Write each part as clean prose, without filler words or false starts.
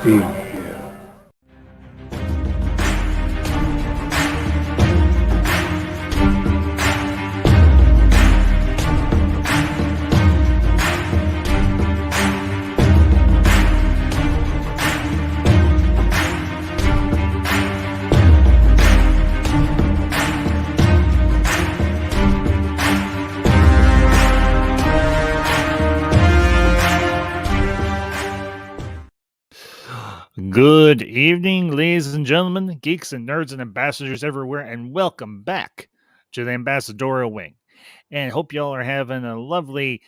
Yeah. Good evening, ladies and gentlemen, geeks and nerds and ambassadors everywhere, and welcome back to the Ambassadorial Wing. And hope y'all are having a lovely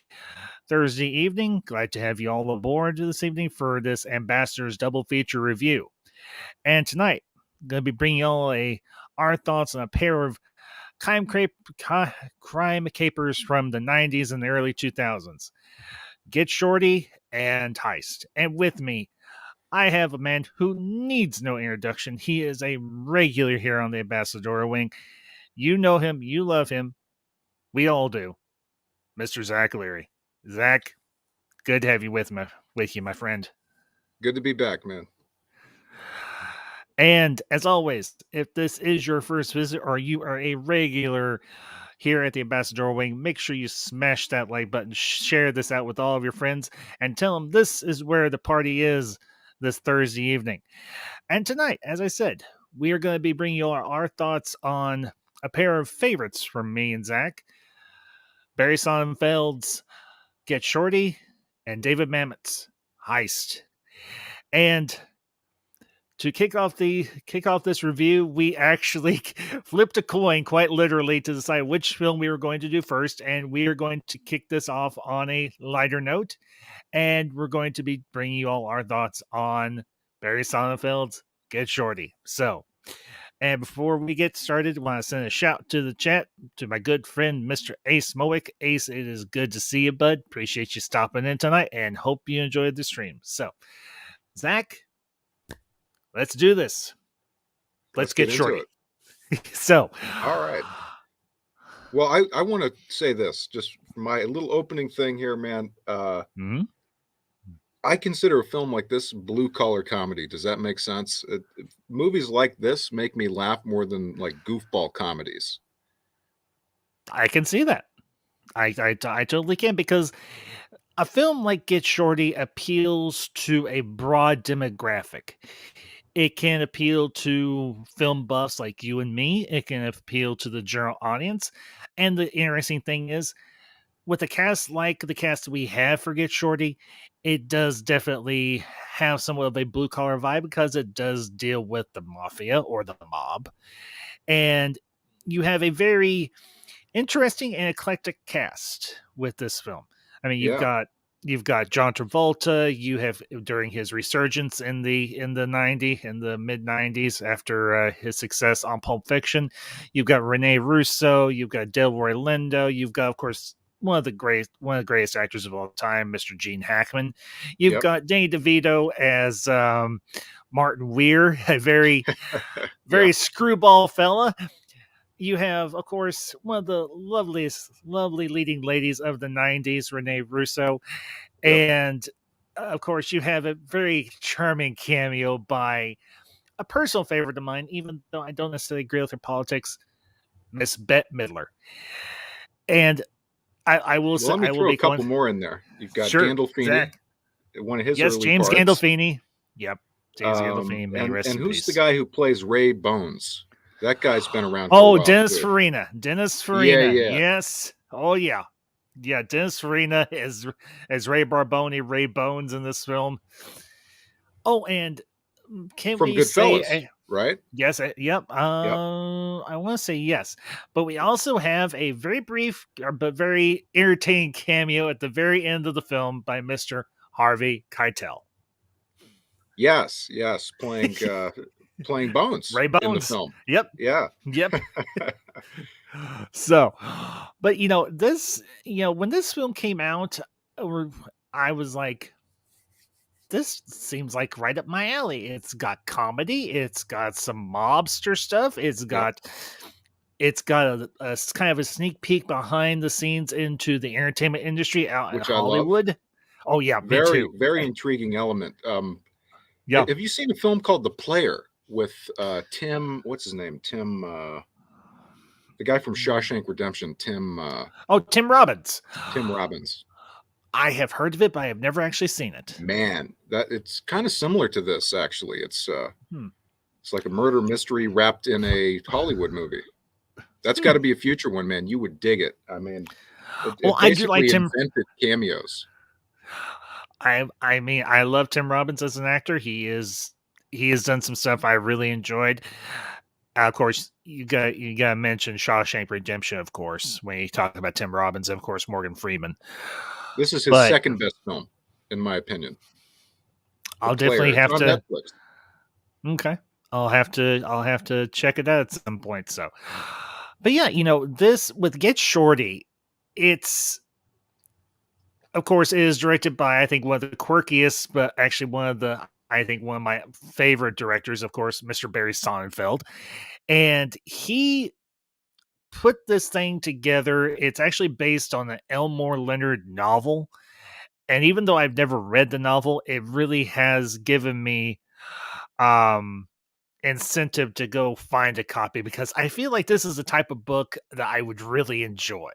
Thursday evening. Glad to have you all aboard this evening for this Ambassadors Double Feature Review. And tonight, I'm going to be bringing y'all our thoughts on a pair of crime capers from the 90s and the early 2000s. Get Shorty and Heist. And with me, I have a man who needs no introduction. He is a regular here on the Ambassador Wing. You know him. You love him. We all do. Mr. Zack Leary. Zack, good to have you with you, my friend. Good to be back, man. And as always, if this is your first visit or you are a regular here at the Ambassador Wing, make sure you smash that like button, share this out with all of your friends, and tell them this is where the party is this Thursday evening. And tonight, as I said, we are going to be bringing you our thoughts on a pair of favorites from me and Zack. Barry Sonnenfeld's Get Shorty and David Mamet's Heist. And to kick off this review, we actually flipped a coin quite literally to decide which film we were going to do first, and we are going to kick this off on a lighter note. And we're going to be bringing you all our thoughts on Barry Sonnenfeld's Get Shorty. So, and before we get started, I want to send a shout to the chat to my good friend, Mr. Ace Mowick. Ace, it is good to see you, bud. Appreciate you stopping in tonight and hope you enjoyed the stream. So, Zack, let's do this. Let's get Shorty. So, all right. Well, I want to say this, just my little opening thing here, man. I consider a film like this blue-collar comedy. Does that make sense? Movies like this make me laugh more than like goofball comedies. I can see that. I totally can, because a film like Get Shorty appeals to a broad demographic. It can appeal to film buffs like you and me. It can appeal to the general audience. And the interesting thing is, with a cast like the cast we have for Get Shorty, it does definitely have somewhat of a blue-collar vibe because it does deal with the mafia or the mob. And you have a very interesting and eclectic cast with this film. I mean, you've got John Travolta. You have, during his resurgence in the mid 90s after his success on Pulp Fiction, you've got Rene Russo. You've got Delroy Lindo. You've got, of course, one of the greatest actors of all time, Mr. Gene Hackman. You've got Danny DeVito as Martin Weir, a very screwball fella. You have, of course, one of the lovely leading ladies of the 90s, Rene Russo. And, of course, you have a very charming cameo by a personal favorite of mine, even though I don't necessarily agree with her politics, Miss Bette Midler. And I will say, let me throw a couple more in there. You've got Gandolfini, Zach. One of his early James parts. Gandolfini. Yep, James Gandolfini. And who's the guy who plays Ray Bones? That guy's been around. Dennis Farina. Dennis Farina. Yeah. Yes. Oh yeah. Yeah, Dennis Farina as Ray Barbone, Ray Bones in this film. Oh, and can from we Goodfellas, say right? Yes. Yep. I want to say yes, but we also have a very brief but very entertaining cameo at the very end of the film by Mr. Harvey Keitel. Yes, playing Bones, Ray Bones in the film. Yep. Yeah. Yep. So, but this, when this film came out, I was like, this seems like right up my alley. It's got comedy. It's got some mobster stuff. It's got a kind of a sneak peek behind the scenes into the entertainment industry out in Hollywood. Oh yeah, very intriguing element. Yeah. Have you seen a film called The Player with Tim? What's his name? Tim, the guy from Mm. Shawshank Redemption. Oh, Tim Robbins. Tim Robbins. I have heard of it, but I have never actually seen it. Man, that it's kind of similar to this. Actually, Hmm. it's like a murder mystery wrapped in a Hollywood movie. That's got Hmm. to be a future one, man. You would dig it. I mean, Well, it I do like basically Tim. invented cameos. I mean, I love Tim Robbins as an actor. He has done some stuff I really enjoyed. Of course, you got to mention Shawshank Redemption, of course, when you talk about Tim Robbins, and of course Morgan Freeman. This is his But second best film, in my opinion. The I'll Player. definitely It's have on to. Netflix. Okay, I'll have to check it out at some point. So, but yeah, this with Get Shorty, it's of course it is directed by I think one of the quirkiest, but actually one of the I think one of my favorite directors, of course, Mr. Barry Sonnenfeld, and he put this thing together. It's actually based on an Elmore Leonard novel. And even though I've never read the novel, it really has given me um incentive to go find a copy because I feel like this is the type of book that I would really enjoy.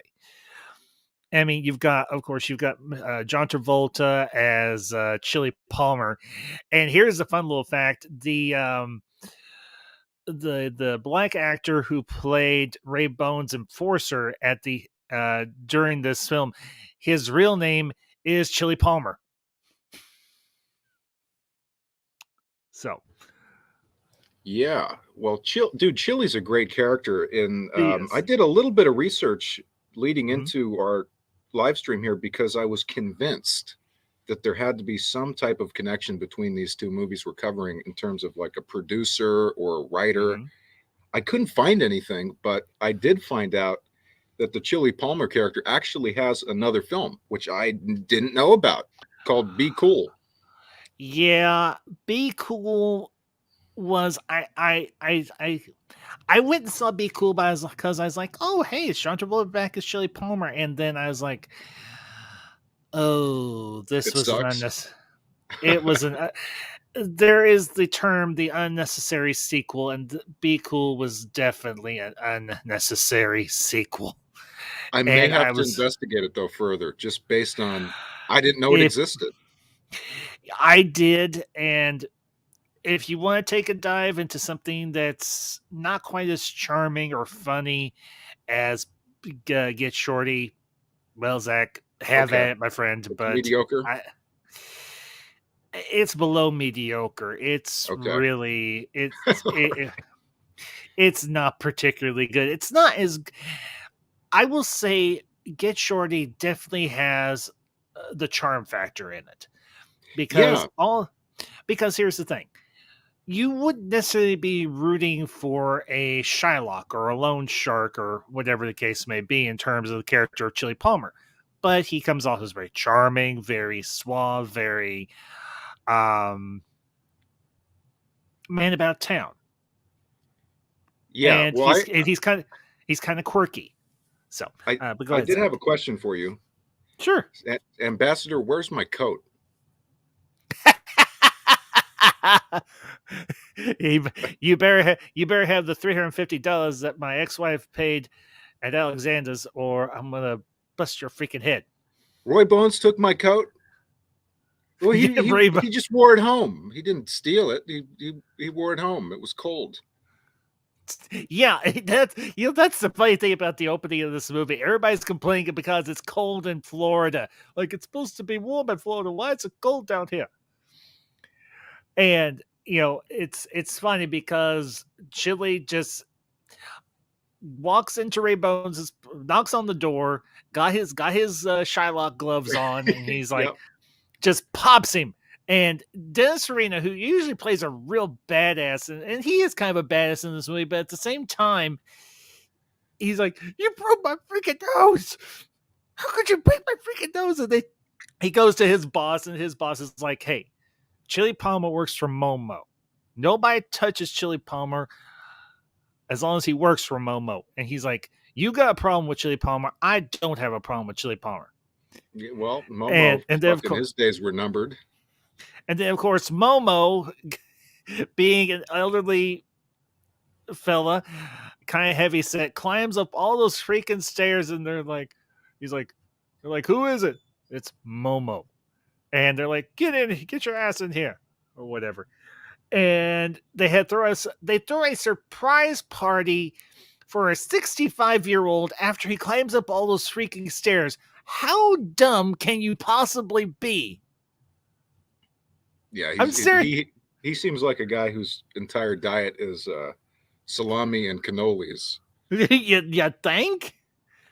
I mean, of course, you've got John Travolta as Chili Palmer, and here's a fun little fact: the black actor who played Ray Bones Enforcer at the during this film, his real name is Chili Palmer. So Yeah. Well, dude, Chili's a great character. And he I is. did a little bit of research leading Mhm. into our live stream here because I was convinced that there had to be some type of connection between these two movies we're covering in terms of like a producer or a writer. Mhm. I couldn't find anything, but I did find out that the Chili Palmer character actually has another film, which I didn't know about, called Be Cool. Yeah, Be Cool was I went and saw Be Cool because I was like, oh hey, it's John Travolta back as Chili Palmer, and then I was like, oh, this It was an sucks. unnecessary. It was an there is the term the unnecessary sequel, and Be Cool was definitely an unnecessary sequel. I may And I have to was investigate it though further, just based on I didn't know it if existed. I did, and if you want to take a dive into something that's not quite as charming or funny as Get Shorty, well, Zach, have Okay, at it, my friend. it's But mediocre. it's below mediocre. It's Okay, really it's not particularly good. It's not as I will say. Get Shorty definitely has the charm factor in it because yeah, here's the thing: you wouldn't necessarily be rooting for a Shylock or a Lone Shark or whatever the case may be in terms of the character of Chili Palmer, but he comes off as very charming, very suave, very um, man about town, yeah. and Well, he's kind of quirky. So, but go I ahead, did have a Zach. question for you, Sure. Ambassador. Where's my coat? you, you better have the $350 that my ex-wife paid at Alexander's, or I'm gonna bust your freaking head. Roy Bones took my coat. Well, Yeah, brave. he just wore it home. He didn't steal it. He wore it home. It was cold. Yeah, that's the funny thing about the opening of this movie. Everybody's complaining because it's cold in Florida. Like it's supposed to be warm in Florida. Why is it cold down here? And it's funny because Chili just walks into Ray Bones, knocks on the door, got his Shylock gloves on, and he's like, Yep. just pops him. And Dennis Farina, who usually plays a real badass, and he is kind of a badass in this movie, but at the same time, he's like, "You broke my freaking nose! How could you break my freaking nose?" And he goes to his boss, and his boss is like, "Hey, Chili Palmer works for Momo. Nobody touches Chili Palmer as long as he works for Momo." And he's like, "You got a problem with Chili Palmer? I don't have a problem with Chili Palmer." Yeah, well, Momo, And then of fucking course, his days were numbered. And then, of course, Momo, being an elderly fella, kind of heavy set, climbs up all those freaking stairs, and he's like, they're like, who is it? It's Momo. And they're like, get in, get your ass in here, or whatever. And they throw a surprise party for a 65-year-old after he climbs up all those freaking stairs. How dumb can you possibly be? Yeah, I'm serious. he seems like a guy whose entire diet is salami and cannolis. You think?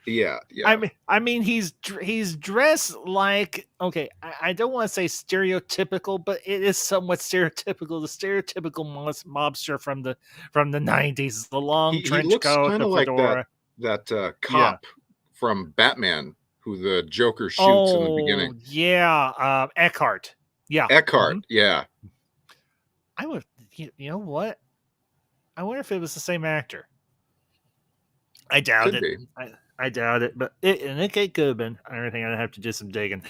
Yeah, yeah. I mean, he's dressed like, okay. I don't want to say stereotypical, but it is somewhat stereotypical. The stereotypical mobster from the '90s, the long He trench looks coat, kind the of like fedora. that Yeah. cop from Batman who the Joker shoots in the beginning. Oh yeah, Eckhart. Yeah. Eckhart. Mhm. Yeah. I would. You know what? I wonder if it was the same actor. I doubt Could it. be. I doubt it, but it could have been. I think I'd have to do some digging.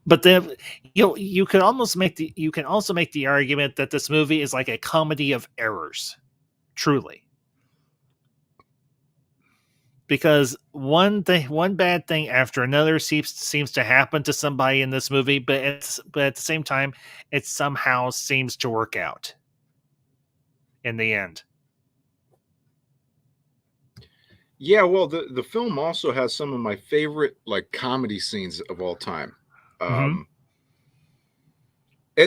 But then you could almost make the you can also make the argument that this movie is like a comedy of errors, truly. Because one bad thing after another seems to happen to somebody in this movie, but at the same time, it somehow seems to work out in the end. Yeah, well, the film also has some of my favorite like comedy scenes of all time. Mm-hmm.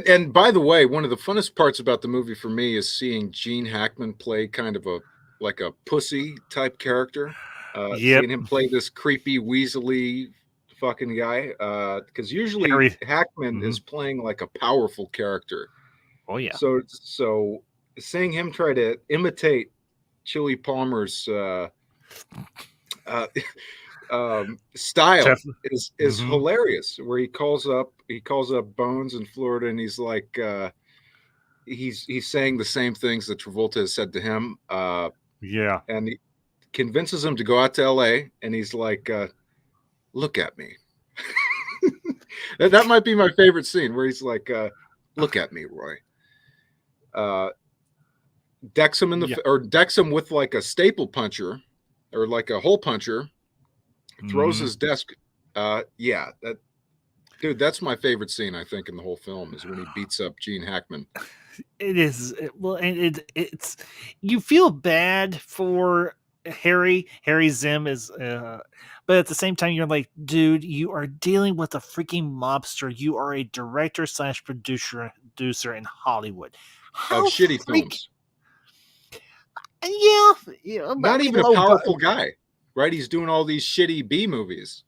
And by the way, one of the funnest parts about the movie for me is seeing Gene Hackman play kind of a like a pussy type character. Yep. Seeing him play this creepy, weaselly fucking guy. Because usually Harry. Hackman Mm-hmm. is playing like a powerful character. Oh yeah. So seeing him try to imitate Chili Palmer's uh, style Definitely. is Mm-hmm. hilarious. Where he calls up Bones in Florida, and he's like he's saying the same things that Travolta has said to him, Yeah. and he convinces him to go out to L.A. And he's like, "Look at me." That might be my favorite scene where he's like, "Look at me, Roy." Decks him Yeah. decks him with like a staple puncher or like a hole puncher, throws Mm-hmm. his desk. Yeah, dude, that's my favorite scene, I think, in the whole film is when he beats up Gene Hackman. It is well, and it's you feel bad for Harry. Harry Zim is, but at the same time, you're like, dude, you are dealing with a freaking mobster. You are a director slash producer in Hollywood. Of How shitty freak? films. Yeah, yeah. I Not mean, even a low, but powerful guy, right? He's doing all these shitty B movies.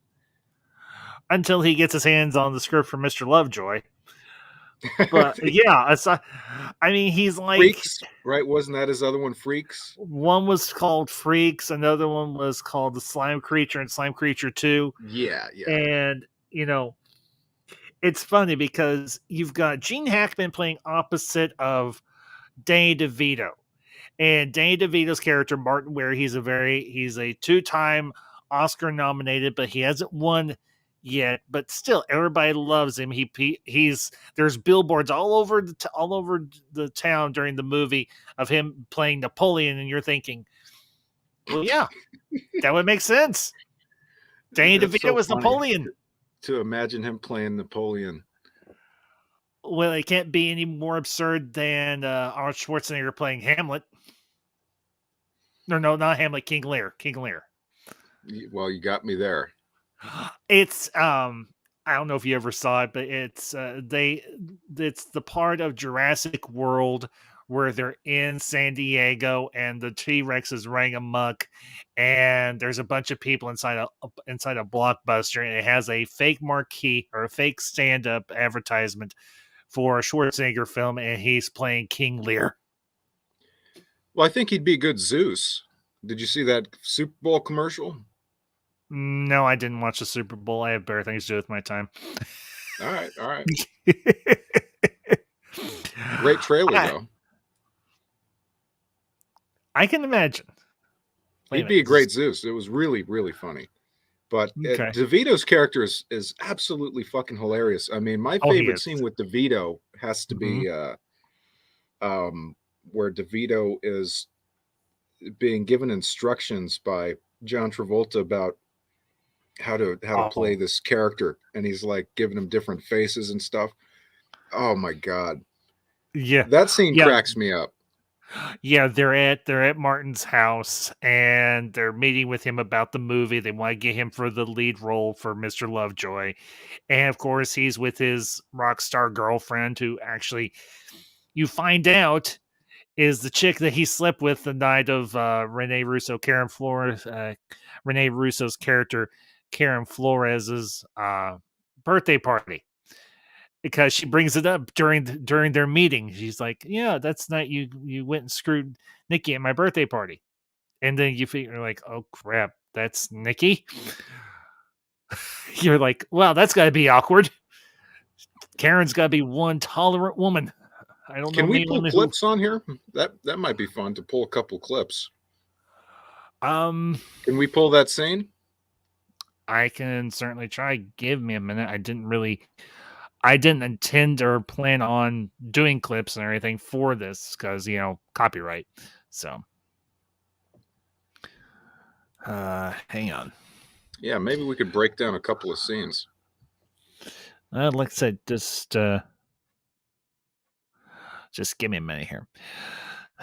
until he gets his hands on the script for Mr. Lovejoy. But yeah, I mean, he's like, Freaks, right? Wasn't that his other one, Freaks? one was called Freaks, another one was called The Slime Creature and Slime Creature 2. Yeah, yeah. And, it's funny because you've got Gene Hackman playing opposite of Danny DeVito. And Danny DeVito's character, Martin Ware, he's a two-time Oscar nominated, but he hasn't won yet. But still, everybody loves him. He's there's billboards all over the town during the movie of him playing Napoleon, and you're thinking, well, yeah, that would make sense. Danny That's DeVito so was funny Napoleon. to imagine him playing Napoleon. Well, it can't be any more absurd than Arnold Schwarzenegger playing Hamlet. No, not Hamlet. King Lear. King Lear. Well, you got me there. It's I don't know if you ever saw it, but it's the part of Jurassic World where they're in San Diego and the T-Rex is running amok, and there's a bunch of people inside a Blockbuster, and it has a fake marquee or a fake stand-up advertisement for a Schwarzenegger film, and he's playing King Lear. Well, I think he'd be a good Zeus. Did you see that Super Bowl commercial? No, I didn't watch the Super Bowl. I have better things to do with my time. All right, all right. Great trailer I, though. I can imagine. Wait a He'd be a minute. great Zeus. It was really, really funny. But Okay. DeVito's character is absolutely fucking hilarious. I mean, my Oh, he favorite is. scene with DeVito has to Mhm. be where DeVito is being given instructions by John Travolta about how to play Oh, this character, and he's like giving him different faces and stuff. Oh my god, yeah. that scene Yeah. cracks me up. Yeah, they're at Martin's house, and they're meeting with him about the movie. They wanna get him for the lead role for Mr. Lovejoy, and, of course, he's with his rock star girlfriend who actually you find out is the chick that he slept with the night of, Rene Russo's character, Karen Flores's, birthday party, because she brings it up during their meeting. She's like, "Yeah, that's night you went and screwed Nikki at my birthday party." And then you figure like, "Oh, crap, that's Nikki?" You're like, "Wow, that's gotta be awkward. Karen's gotta be one tolerant woman." I don't know Can we many pull women who clips on here? That might be fun to pull a couple clips. um Can we pull that scene? I can certainly try. Give me a minute. I didn't intend or plan on doing clips or anything for this because copyright. So hang on. Yeah, maybe we could break down a couple of scenes. Like I said, just give me a minute here.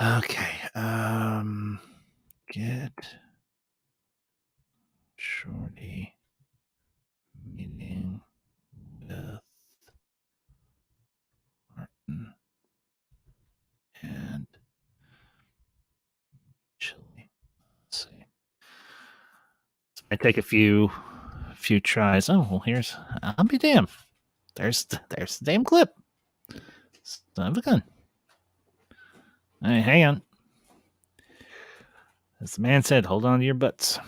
Okay. Get Shorty meeting with Martin and Chili. Let's see. I take a few tries. Oh well, I'll be damned. There's the damn clip. Son of a gun. All right, hang on. As the man said, hold on to your butts.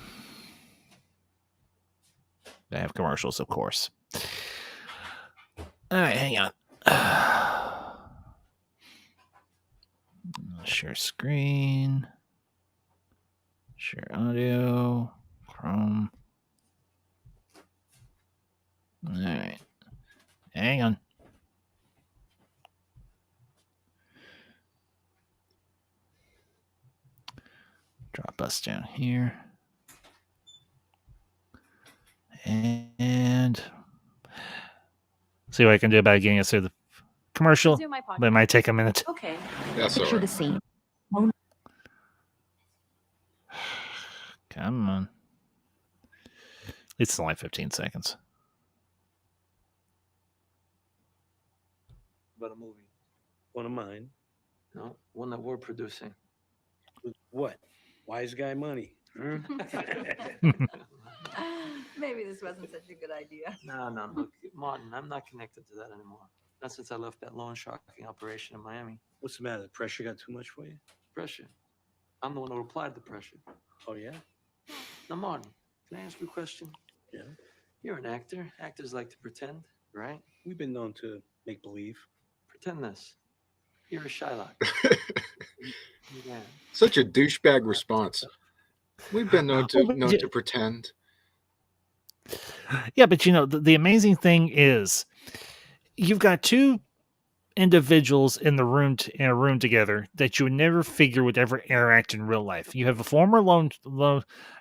They have commercials, of course. All right, hang on. Share screen. Share audio. Chrome. All right. Hang on. Drop us down here. And see what I can do about getting us through the commercial. But it might take a minute. Okay. That's all Picture the right. scene. Come on. It's only 15 seconds. About a movie. One of mine. No, one that we're producing. With what? Wise guy money. Huh? Maybe this wasn't such a good idea. No, look, Martin, I'm not connected to that anymore. Not since I left that loan sharking operation in Miami. What's the matter? The pressure got too much for you? Pressure. I'm the one who applied the pressure. Oh, yeah? Now, Martin, can I ask you a question? Yeah. You're an actor. Actors like to pretend, right? We've been known to make believe. Pretend this. You're a Shylock. Yeah. Such a douchebag response. We've been known to pretend. Yeah, but the amazing thing is you've got two individuals in in a room together that you would never figure would ever interact in real life. You have a former loan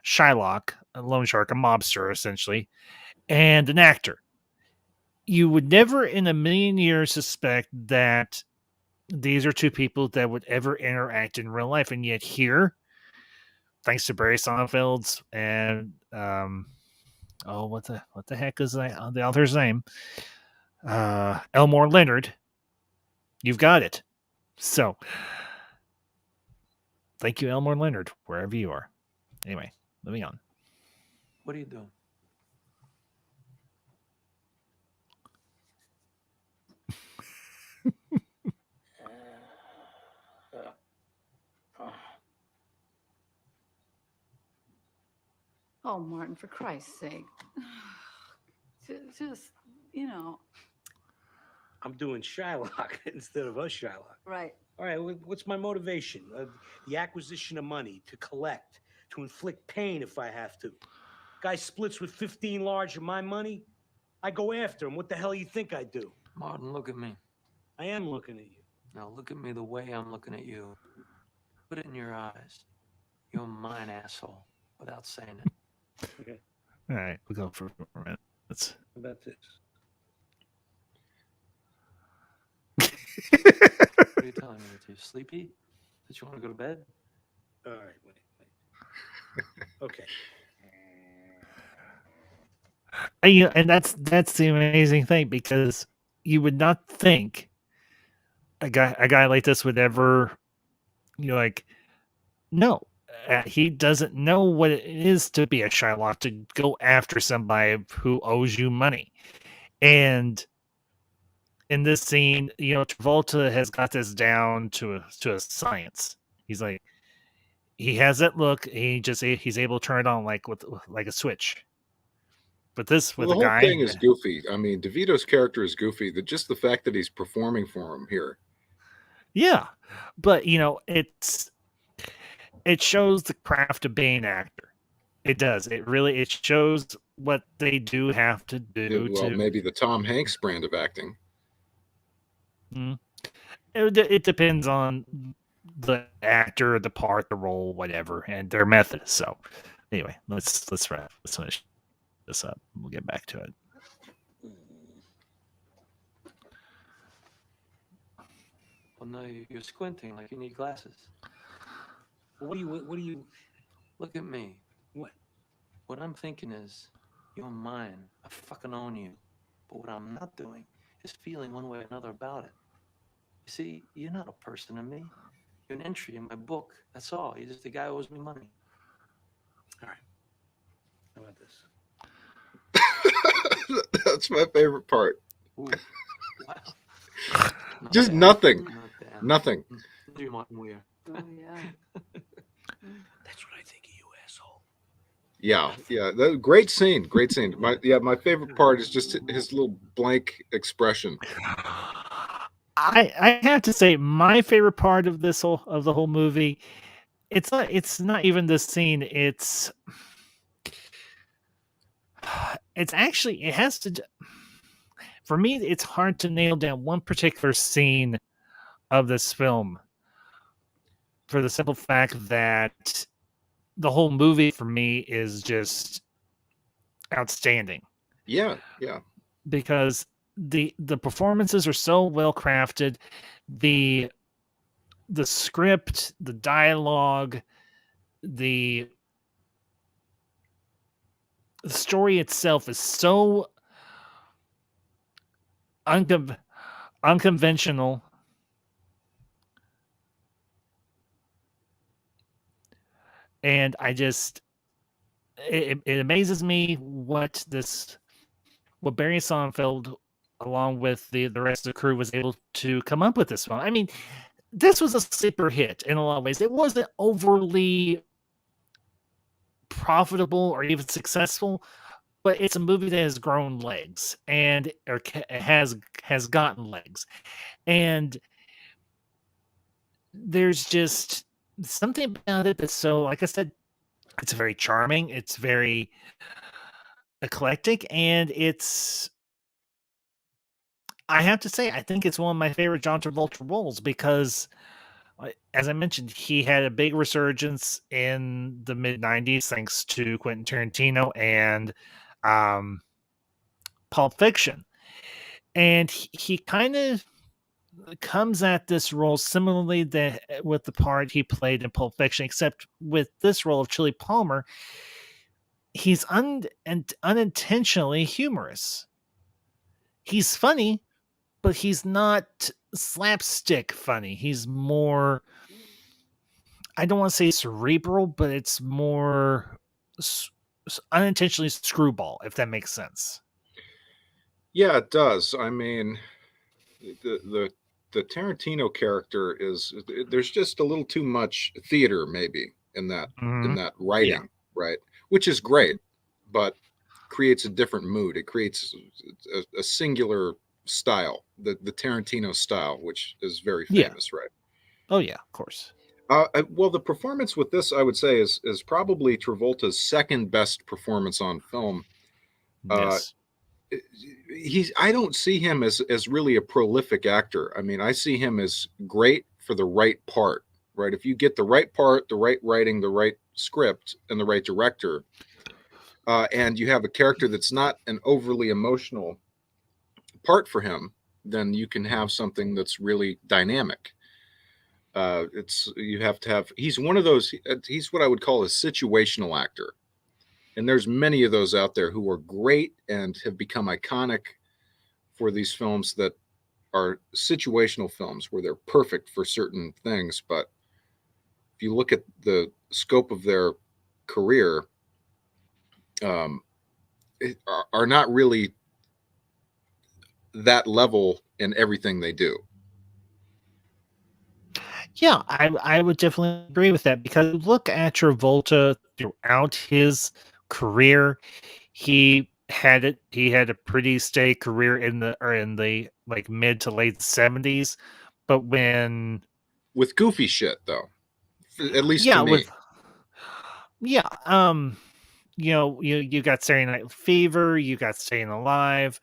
Shylock, a loan shark, a mobster essentially, and an actor. You would never in a million years suspect that these are two people that would ever interact in real life, and yet here, thanks to Barry Sonnenfeld's and what the heck is the author's name? Elmore Leonard. You've got it. So, thank you, Elmore Leonard, wherever you are. Anyway, moving on. What do you do? Oh, Martin, for Christ's sake. Just, I'm doing Shylock instead of us Shylock. right. All right, what's my motivation? The acquisition of money, to collect, to inflict pain if I have to. Guy splits with 15 large of my money. I go after him. What the hell you think I do? Martin, look at me. I am looking at you. Now look at me the way I'm looking at you. Put it in your eyes. You're mine, asshole, without saying it. Okay. All right, we'll go for 4 minutes. How about this? What are you telling me? Are you sleepy? Did you want to go to bed? All right, wait. Okay. And that's the amazing thing, because you would not think a guy like this would ever, like, no, he doesn't know what it is to be a Shylock, to go after somebody who owes you money. And in this scene, Travolta has got this down to a science. He's like, he has that look. He's able to turn it on like with like a switch. But this with the a whole guy, thing is goofy. I mean, DeVito's character is goofy. Just the fact that he's performing for him here. yeah. But it shows the craft of being an actor. It does. It shows what they do have to do. Well, maybe the Tom Hanks brand of acting. It depends on the actor, the part, the role, whatever, and their method. So, anyway, let's finish this up. We'll get back to it. Well, no, you're squinting like you need glasses. What do you? Look at me. What? What I'm thinking is, you're mine. I fucking own you. But what I'm not doing is feeling one way or another about it. You see, you're not a person to me. You're an entry in my book. That's all. You're just the guy who owes me money. All right. How about this? That's my favorite part. Ooh. Wow. Just bad. nothing. Not bad. Nothing. You're Martin Weir. Oh, yeah. That's what I think of you, asshole. Yeah. Great scene. Great scene. My favorite part is just his little blank expression. I have to say, my favorite part of the whole movie, it's not even this scene. It's actually, it has to. For me, it's hard to nail down one particular scene of this film, for the simple fact that the whole movie for me is just outstanding. Yeah. Because the performances are so well crafted, the script, the dialogue, the story itself is so unconventional. And it amazes me what Barry Sonnenfeld, along with the rest of the crew, was able to come up with this one. I mean, this was a sleeper hit in a lot of ways. It wasn't overly profitable or even successful, but it's a movie that has grown legs and has gotten legs. And there's just something about it that's so, like I said, it's very charming, it's very eclectic, and I have to say, I think it's one of my favorite John Travolta roles, because, as I mentioned, he had a big resurgence in the mid-90s thanks to Quentin Tarantino and Pulp Fiction. And he kind of comes at this role similarly with the part he played in Pulp Fiction, except with this role of Chili Palmer, he's unintentionally humorous. He's funny, but he's not slapstick funny. He's more, I don't want to say cerebral, but it's more unintentionally screwball, if that makes sense. Yeah, it does. I mean, the Tarantino character there's just a little too much theater maybe in that writing, right? Which is great, but creates a different mood. It creates a singular style, the Tarantino style, which is very famous, right? Oh yeah, of course. Well, the performance with this, I would say, is probably Travolta's second best performance on film. Yes. I don't see him as really a prolific actor. I mean, I see him as great for the right part, right? If you get the right part, the right writing, the right script, and the right director, and you have a character that's not an overly emotional part for him, then you can have something that's really dynamic. You have to have. He's one of those. He's what I would call a situational actor, and there's many of those out there who are great and have become iconic for these films that are situational films where they're perfect for certain things. But if you look at the scope of their career, are not really that level in everything they do. Yeah, I would definitely agree with that because look at Travolta throughout his career. He had a pretty steady career in the like mid to late 70s. But when With goofy shit though, at least yeah, to me. you got Saturday Night Fever, you got Staying Alive.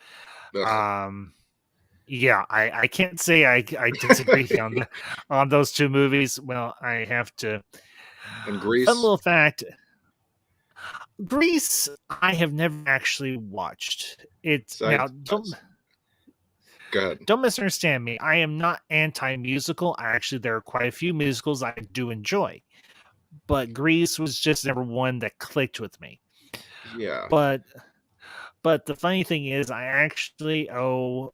Ugh. Yeah, I can't say I disagree on those two movies. Well, I have to. And Grease. Fun little fact: Grease, I have never actually watched. It's now Go ahead. don't misunderstand me. I am not anti-musical. Actually, there are quite a few musicals I do enjoy, but Grease was just never one that clicked with me. Yeah. But the funny thing is, I actually owe.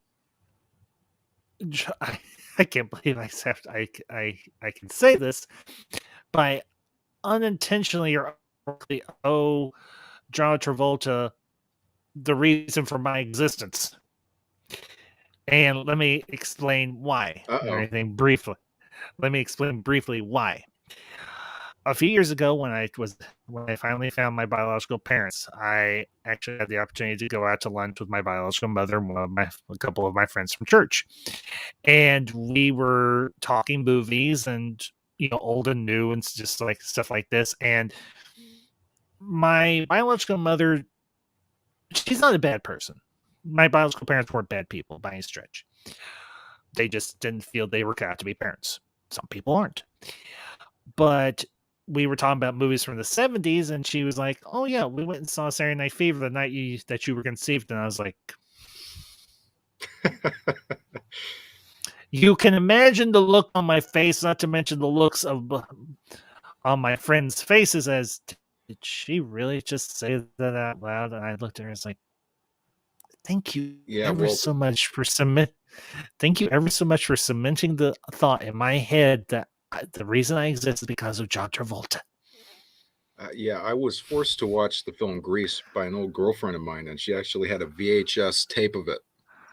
I can't believe I can say this, but I unintentionally or owe John Travolta the reason for my existence. And let me explain why. Briefly. Let me explain briefly why. A few years ago, when I finally found my biological parents, I actually had the opportunity to go out to lunch with my biological mother and a couple of my friends from church, and we were talking movies and old and new and just like stuff like this. And my biological mother, she's not a bad person. My biological parents weren't bad people by any stretch. They just didn't feel they were got to be parents. Some people aren't. But we were talking about movies from the 70s, and she was like, "Oh yeah, we went and saw Saturday Night Fever the night that you were conceived." And I was like, you can imagine the look on my face, not to mention the looks on my friends' faces as, did she really just say that out loud? And I looked at her and was like, thank you so much for thank you ever so much for cementing the thought in my head that the reason I exist is because of John Travolta. Yeah, I was forced to watch the film Grease by an old girlfriend of mine, and she actually had a VHS tape of it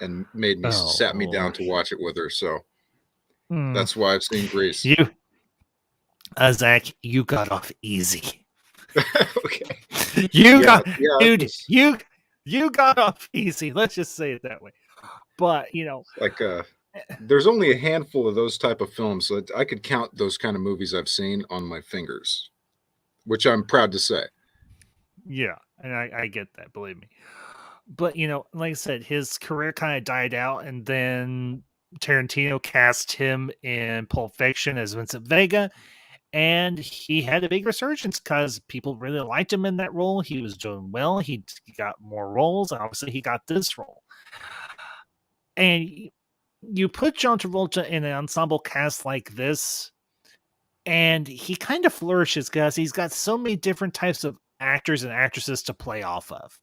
and sat me down to watch it with her. So that's why I've seen Grease. Zach, you got off easy. Okay. You got off easy. Let's just say it that way. But there's only a handful of those type of films that I could count those kind of movies I've seen on my fingers, which I'm proud to say. Yeah, and I get that, believe me. But like I said, his career kind of died out, and then Tarantino cast him in Pulp Fiction as Vincent Vega, and he had a big resurgence because people really liked him in that role. He was doing well. He got more roles, and obviously he got this role. And you put John Travolta in an ensemble cast like this, and he kind of flourishes because he's got so many different types of actors and actresses to play off of.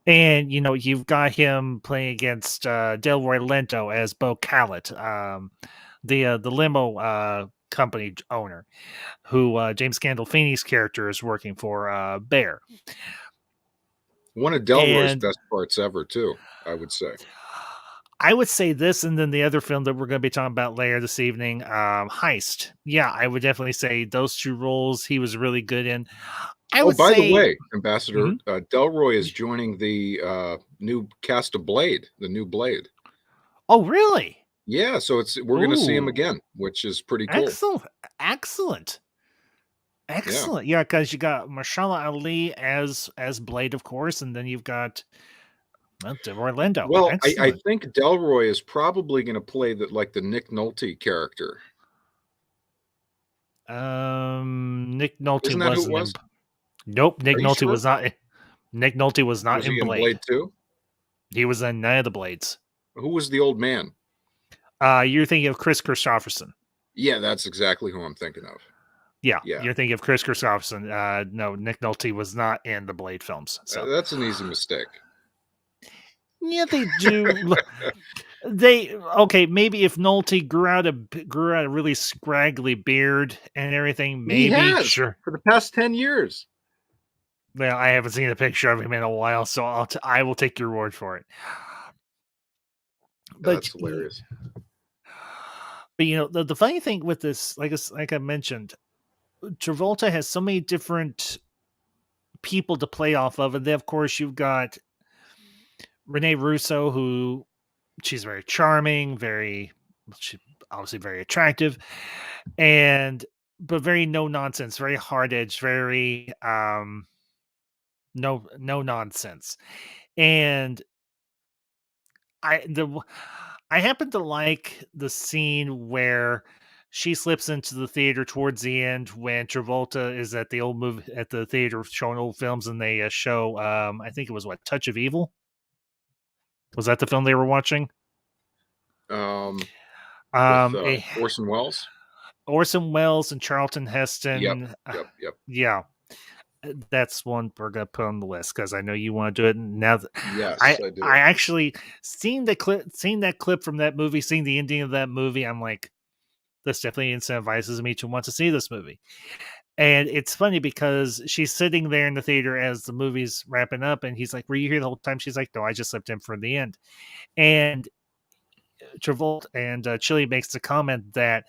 And, you've got him playing against Delroy Lindo as Bo Callett, the limo company owner, who James Gandolfini's character is working for, Bear. One of Delroy's best parts ever, too, I would say. I would say this, and then the other film that we're going to be talking about later this evening, Heist. Yeah, I would definitely say those two roles he was really good in. By the way, Ambassador, Delroy is joining the new cast of Blade, the new Blade. Oh, really? Yeah, so we're going to see him again, which is pretty cool. excellent. Yeah, because you got Mahershala Ali as Blade, of course, and then you've got Orlando. Well, I Excellent. think Delroy is probably going to play the Nick Nolte character. Nick Nolte Isn't that who it wasn't was? Nope, Nick Are you Nolte sure? was not. Nick Nolte was not Was he in in Blade. Blade 2? He was in none of the Blades. Who was the old man? You're thinking of Chris Christopherson. Yeah, that's exactly who I'm thinking of. Yeah, Yeah. you're thinking of Chris Christopherson. No, Nick Nolte was not in the Blade films. So That's an easy mistake. yeah, they do. Maybe if Nolte grew out a really scraggly beard and everything, maybe He has sure. for the past 10 years. Well, I haven't seen a picture of him in a while, so I will take your word for it. But That's hilarious. But the funny thing with this, like I mentioned, Travolta has so many different people to play off of, and then of course you've got Renee Russo, who she's very charming, she obviously very attractive, but very no nonsense, very hard edged, very no nonsense. And I happen to like the scene where she slips into the theater towards the end when Travolta is at the theater showing old films, and they show I think it was Touch of Evil. Was that the film they were watching? With Orson Welles and Charlton Heston. Yep. Yeah. That's one we're gonna put on the list because I know you want to do it. And now yes, I do. I actually seen that clip from that movie, seeing the ending of that movie. I'm like, this definitely incentivizes me to want to see this movie. And it's funny because she's sitting there in the theater as the movie's wrapping up, and he's like, "Were you here the whole time?" She's like, "No, I just slipped in for the end." And Travolta and Chili makes the comment that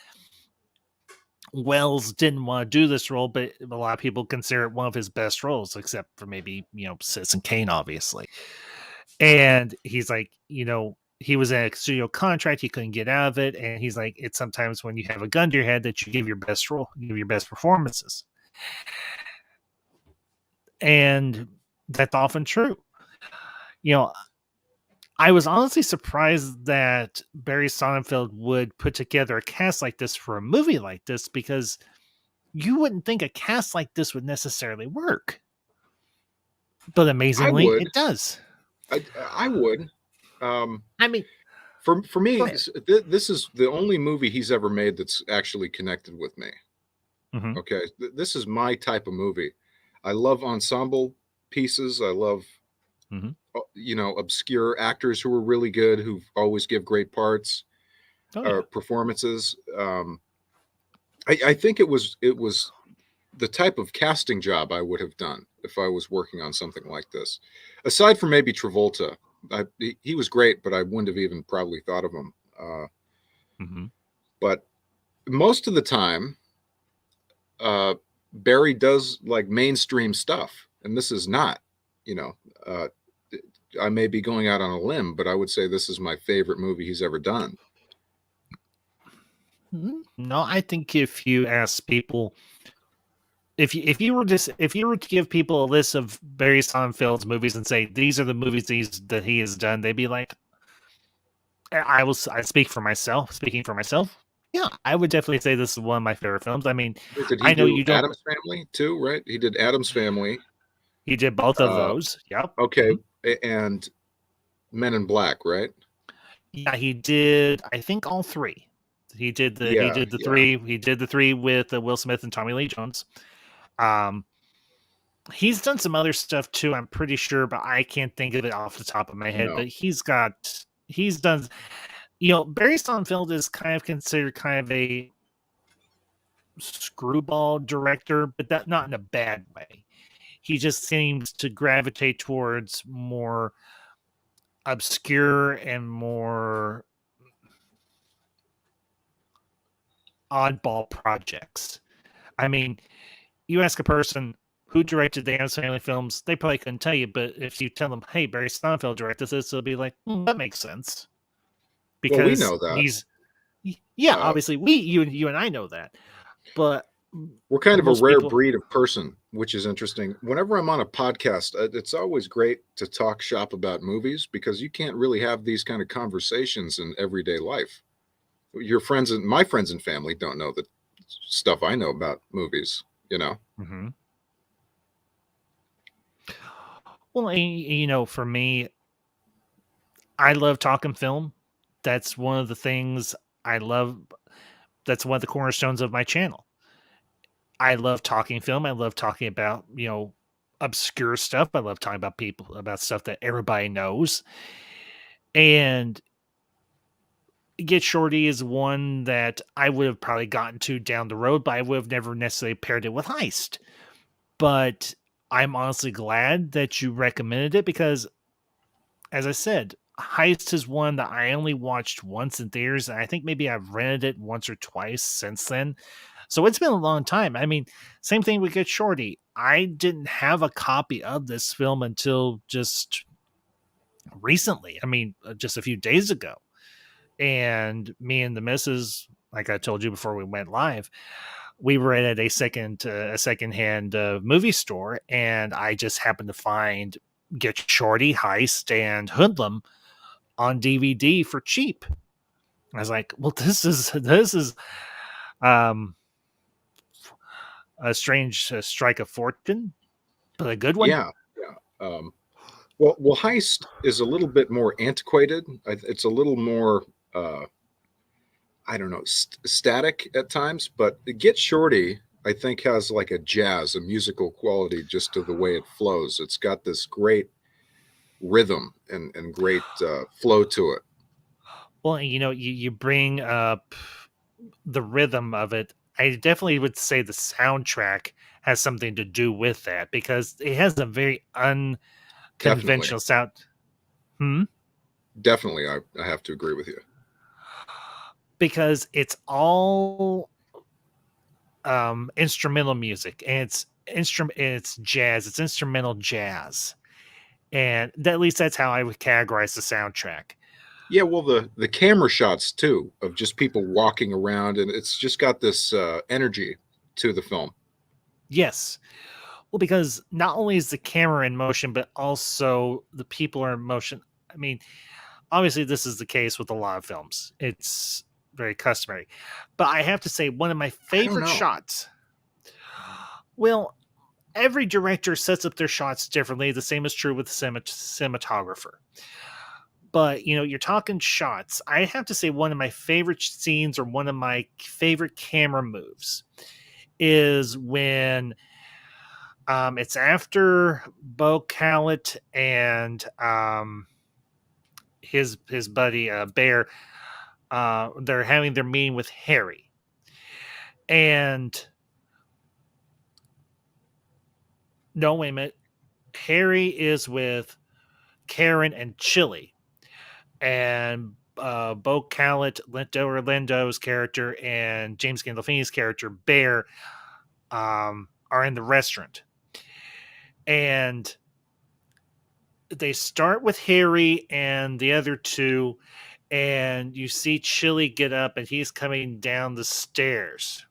Wells didn't want to do this role, but a lot of people consider it one of his best roles, except for maybe, Citizen Kane, obviously. And he's like, he was in a studio contract, he couldn't get out of it. And he's like, it's sometimes when you have a gun to your head that you give your best role, give your best performances. And that's often true. I was honestly surprised that Barry Sonnenfeld would put together a cast like this for a movie like this, because you wouldn't think a cast like this would necessarily work. But amazingly, it does. I would. I mean, for me, this is the only movie he's ever made that's actually connected with me. Mm-hmm. Okay, this is my type of movie. I love ensemble pieces. I love obscure actors who are really good, who always give great parts or performances. I think it was the type of casting job I would have done if I was working on something like this. Aside from maybe Travolta, he was great, but I wouldn't have even probably thought of him. But most of the time, Barry does like mainstream stuff, and this is not. I may be going out on a limb, but I would say this is my favorite movie he's ever done. No, I think if you ask people, if you were to give people a list of Barry Sonnenfeld's movies and say these are the movies that he has done, they'd be like, I speaking for myself. Yeah, I would definitely say this is one of my favorite films. I mean, I know you don't. Addams Family too, right? He did Addams Family. He did both of those. Yep. Okay, and Men in Black, right? Yeah, he did. I think all three. He did the three. He did the three with Will Smith and Tommy Lee Jones. He's done some other stuff too, I'm pretty sure, but I can't think of it off the top of my head. No. But he's done. Barry Sonnenfeld is kind of considered kind of a screwball director, but that not in a bad way. He just seems to gravitate towards more obscure and more oddball projects. I mean, you ask a person who directed the Addams Family films, they probably couldn't tell you, but if you tell them, hey, Barry Sonnenfeld directed this, they'll be like, that makes sense. Because we know that. Obviously you and I know that. but we're kind of a most rare people- breed of person, which is interesting. Whenever I'm on a podcast, it's always great to talk shop about movies because you can't really have these kind of conversations in everyday life. Your friends and my friends and family don't know the stuff I know about movies, you know? Mhm. Well, you know, for me, I love talking film. That's one of the things I love. That's one of the cornerstones of my channel. I love talking film. I love talking about, you know, obscure stuff. I love talking about people, about stuff that everybody knows. And Get Shorty is one that I would have probably gotten to down the road, but I would have never necessarily paired it with Heist. But I'm honestly glad that you recommended it because, as I said, Heist is one that I only watched once in theaters, and I think maybe I've rented it once or twice since then. So it's been a long time. I mean, same thing with Get Shorty. I didn't have a copy of this film until just recently. I mean, just a few days ago. And me and the missus, like I told you before we went live, we were at a secondhand movie store, and I just happened to find Get Shorty, Heist, and Hoodlum on DVD for cheap. I was like, well, this is um a strange strike of fortune, but a good one. Yeah. Well, Heist is a little bit more antiquated. It's a little more, I don't know, static at times. But Get Shorty, I think, has like a musical quality just to the way it flows. It's got this great rhythm and great flow to it. Well, you know, you bring up the rhythm of it. I definitely would say the soundtrack has something to do with that because it has a very unconventional sound. Definitely, I have to agree with you. Because it's all instrumental music, and it's jazz. It's instrumental jazz, and at least that's how I would categorize the soundtrack. Yeah, well, the camera shots too of just people walking around, and it's just got this energy to the film. Yes. Well, because not only is the camera in motion, but also the people are in motion. I mean, obviously, this is the case with a lot of films. It's very customary. But I have to say, one of my favorite know. shots. Well, every director sets up their shots differently. The same is true with the cinematographer. But, you know, you're talking shots. I have to say, one of my favorite scenes or one of my favorite camera moves is when it's after Bo Callett and his buddy Bear. They're having their meeting with Harry, and no, wait a minute. Harry is with Karen and Chili, and Bo Callett, Orlando's character, and James Gandolfini's character Bear are in the restaurant, and they start with Harry and the other two, and you see Chili get up, and he's coming down the stairs.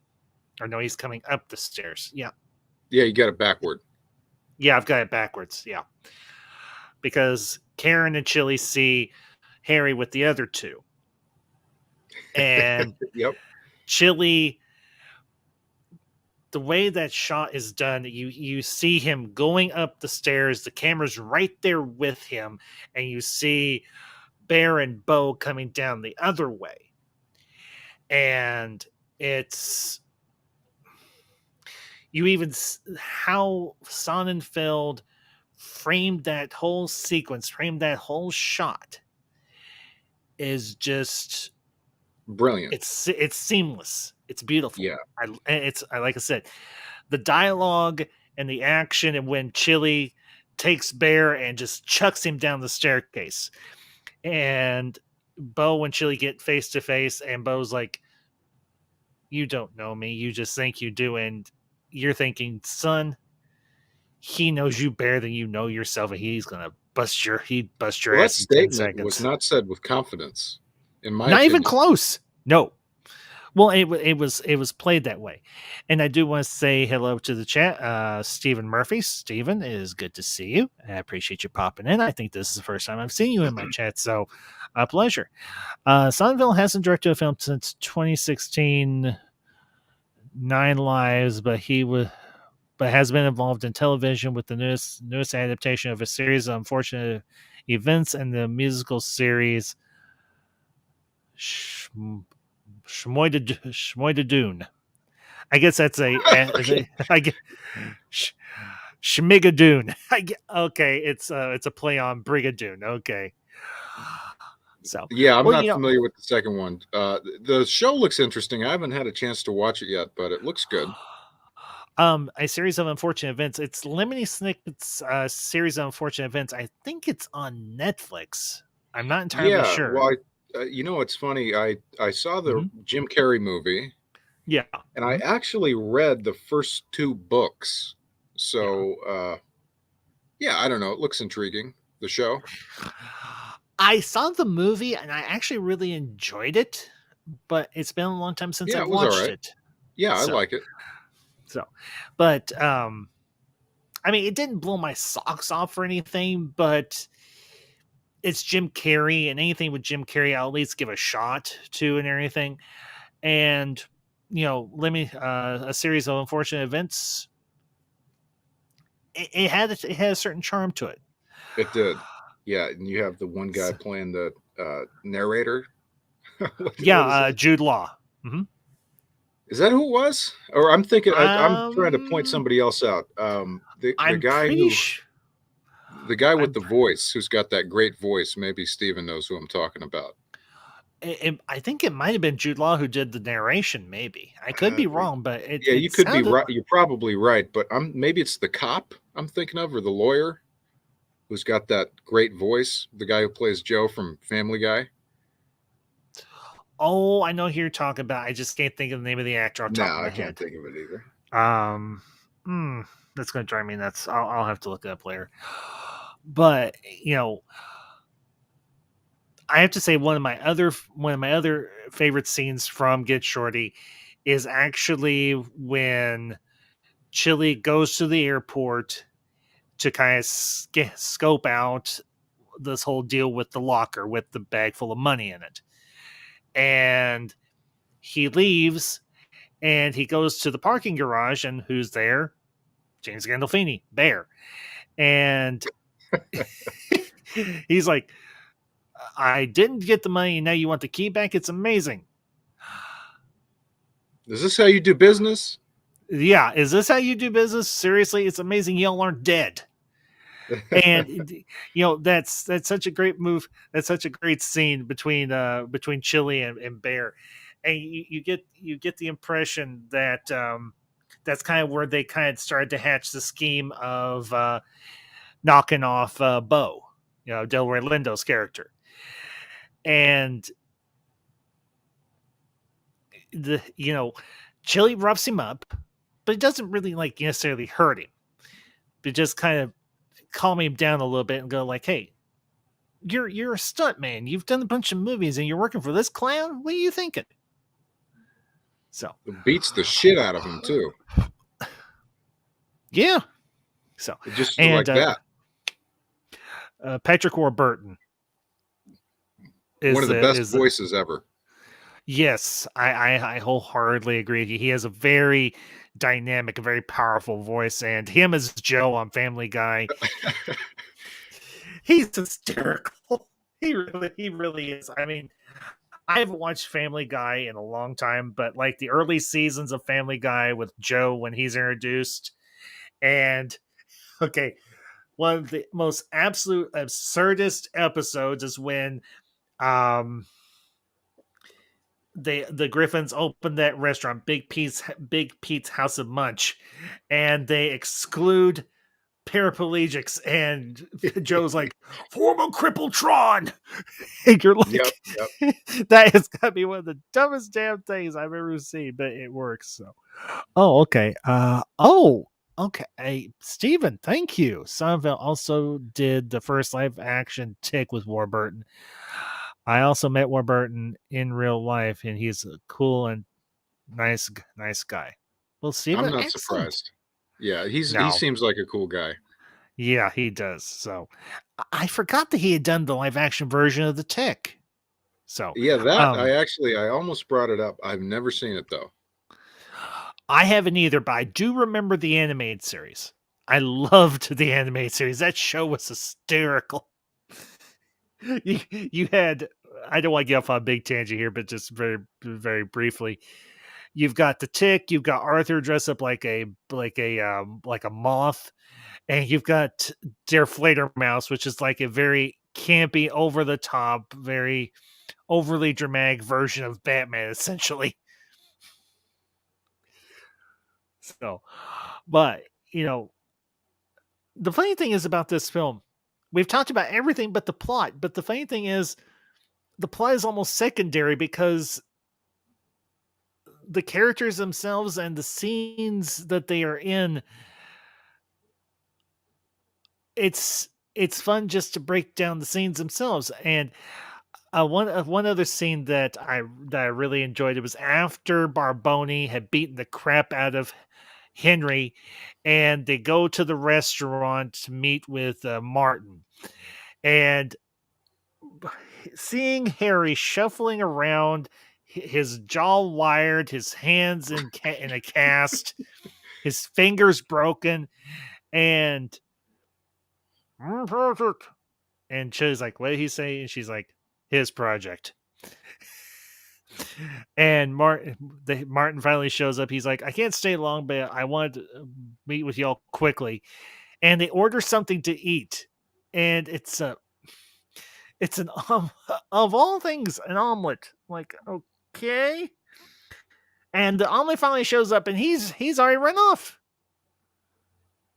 Or no, he's coming up the stairs. Yeah. Yeah, you got it backward. Yeah, I've got it backwards. Yeah. Because Karen and Chili see Harry with the other two. And Yep. Chili, the way that shot is done, you see him going up the stairs, the camera's right there with him, and you see Bear and Bo coming down the other way. And it's how Sonnenfeld framed that whole sequence, framed that whole shot is just Brilliant. It's seamless. It's beautiful. Yeah. I like I said, the dialogue and the action, and when Chili takes Bear and just chucks him down the staircase, and Bo and Chili get face to face, and Bo's like, "You don't know me. You just think you do," and you're thinking, "Son, he knows you better than you know yourself, and he's gonna bust your Well, ass that in 10 statement seconds." was not said with confidence, in my Not opinion. even close. No. Well, it was played that way, and I do want to say hello to the chat. Stephen Murphy. Stephen, it is good to see you. I appreciate you popping in. I think this is the first time I've seen you in my chat, so a pleasure. Sonnenfeld hasn't directed a film since 2016, Nine Lives, but has been involved in television with the newest adaptation of a series of unfortunate events and the musical series Shmoida Dune. I guess that's Okay. I get Shmigadoon. Okay, it's a play on Brigadoon. Okay. So Yeah, I'm well, not familiar with the second one. The show looks interesting. I haven't had a chance to watch it yet, but it looks good. A series of unfortunate events. It's Lemony Snicket's series of unfortunate events. I think it's on Netflix. I'm not entirely Yeah, sure. well, it's funny. I saw the Mhm. Jim Carrey movie, Yeah. and I actually read the first two books. So, yeah, I don't know. It looks intriguing. The show. I saw the movie and I actually really enjoyed it, but it's been a long time since Yeah, I it was all watched right. it. Yeah, I So- like it. But I mean, it didn't blow my socks off or anything, but it's Jim Carrey, and anything with Jim Carrey, I'll at least give a shot to and everything. And a series of unfortunate events. It had a certain charm to it. It did. Yeah, and you have the one guy playing the narrator. What is it? Jude Law. Mm-hmm. Is that who it was? Or I'm thinking I'm trying to point Um, somebody else out. The I'm guy pretty who sure. the guy with I'm the voice, who's got that great voice. Maybe Steven knows who I'm talking about. I think it might have been Jude Law who did the narration. Maybe I could be wrong, but Yeah, you could be sounded right. You're probably right, but maybe it's the cop I'm thinking of, or the lawyer who's got that great voice. The guy who plays Joe from Family Guy. Oh, I know who you're talking about. I just can't think of the name of the actor on No, top of my I can't head. think of it either. That's going to drive me nuts. I'll have to look it up later. But I have to say one of my other favorite scenes from Get Shorty is actually when Chili goes to the airport to kind of scope out this whole deal with the locker with the bag full of money in it. And he leaves and he goes to the parking garage, and who's there? James Gandolfini, Bear. And he's like, I didn't get the money, and now you want the key back? It's amazing. Is this how you do business? Yeah, is this how you do business? Seriously, it's amazing y'all aren't dead. And that's such a great move. That's such a great scene between Chili and Bear, and you get the impression that that's kind of where they kind of started to hatch the scheme of knocking off Bo, Delroy Lindo's character, and Chili roughs him up, but it doesn't really necessarily hurt him, but just kind of calm him down a little bit and go like, hey, you're a stunt man. You've done a bunch of movies and you're working for this clown. What are you thinking? So it beats the shit out of him too. Yeah. So just like that. Patrick Warburton is one of the best voices ever. Yes, I wholeheartily agree with you. He has a very dynamic, very powerful voice, and him as Joe on Family Guy, he's hysterical. He really is. I mean, I haven't watched Family Guy in a long time, but like the early seasons of Family Guy with Joe when he's introduced, and okay, one of the most absolute absurdist episodes is when the Griffins open that restaurant, Big Pete's House of Munch, and they exclude paraplegics, and Joe's like, former cripple Tron. And you're like, yep. That has got to be one of the dumbest damn things I've ever seen, but it works. So, okay. Okay. Hey, Steven, thank you. Sonnenfeld also did the first live action Tick with Warburton. I also met Warburton in real life, and he's cool and Nice guy. We'll see. I'm But not excellent. surprised. Yeah, he No. seems like a cool guy. Yeah, he does. So I forgot that he had done the live action version of The Tick. So Yeah, that I almost brought it up. I've never seen it though. I haven't either, but I do remember the animated series. I loved the animated series. That show was hysterical. You had, I don't want to get off on a big tangent here, but just very, very briefly. You've got the Tick, you've got Arthur dressed up like a moth, and you've got Der Fledermaus, which is like a very campy, over the top, very overly dramatic version of Batman, essentially. So, but the funny thing is about this film, we've talked about everything but the plot. But the funny thing is, the plot is almost secondary because the characters themselves and the scenes that they are in, it's fun just to break down the scenes themselves. And one other scene that I really enjoyed, it was after Barboni had beaten the crap out of Henry, and they go to the restaurant to meet with Martin, and seeing Harry shuffling around, his jaw wired, his hands in a cast, his fingers broken, and and she's like, "What did he say?" And she's like, "His project." And Martin finally shows up. He's like, "I can't stay long, but I wanted to meet with y'all quickly." And they order something to eat, and it's an of all things, an omelet. Like, okay. And the omelet finally shows up, and he's already run off.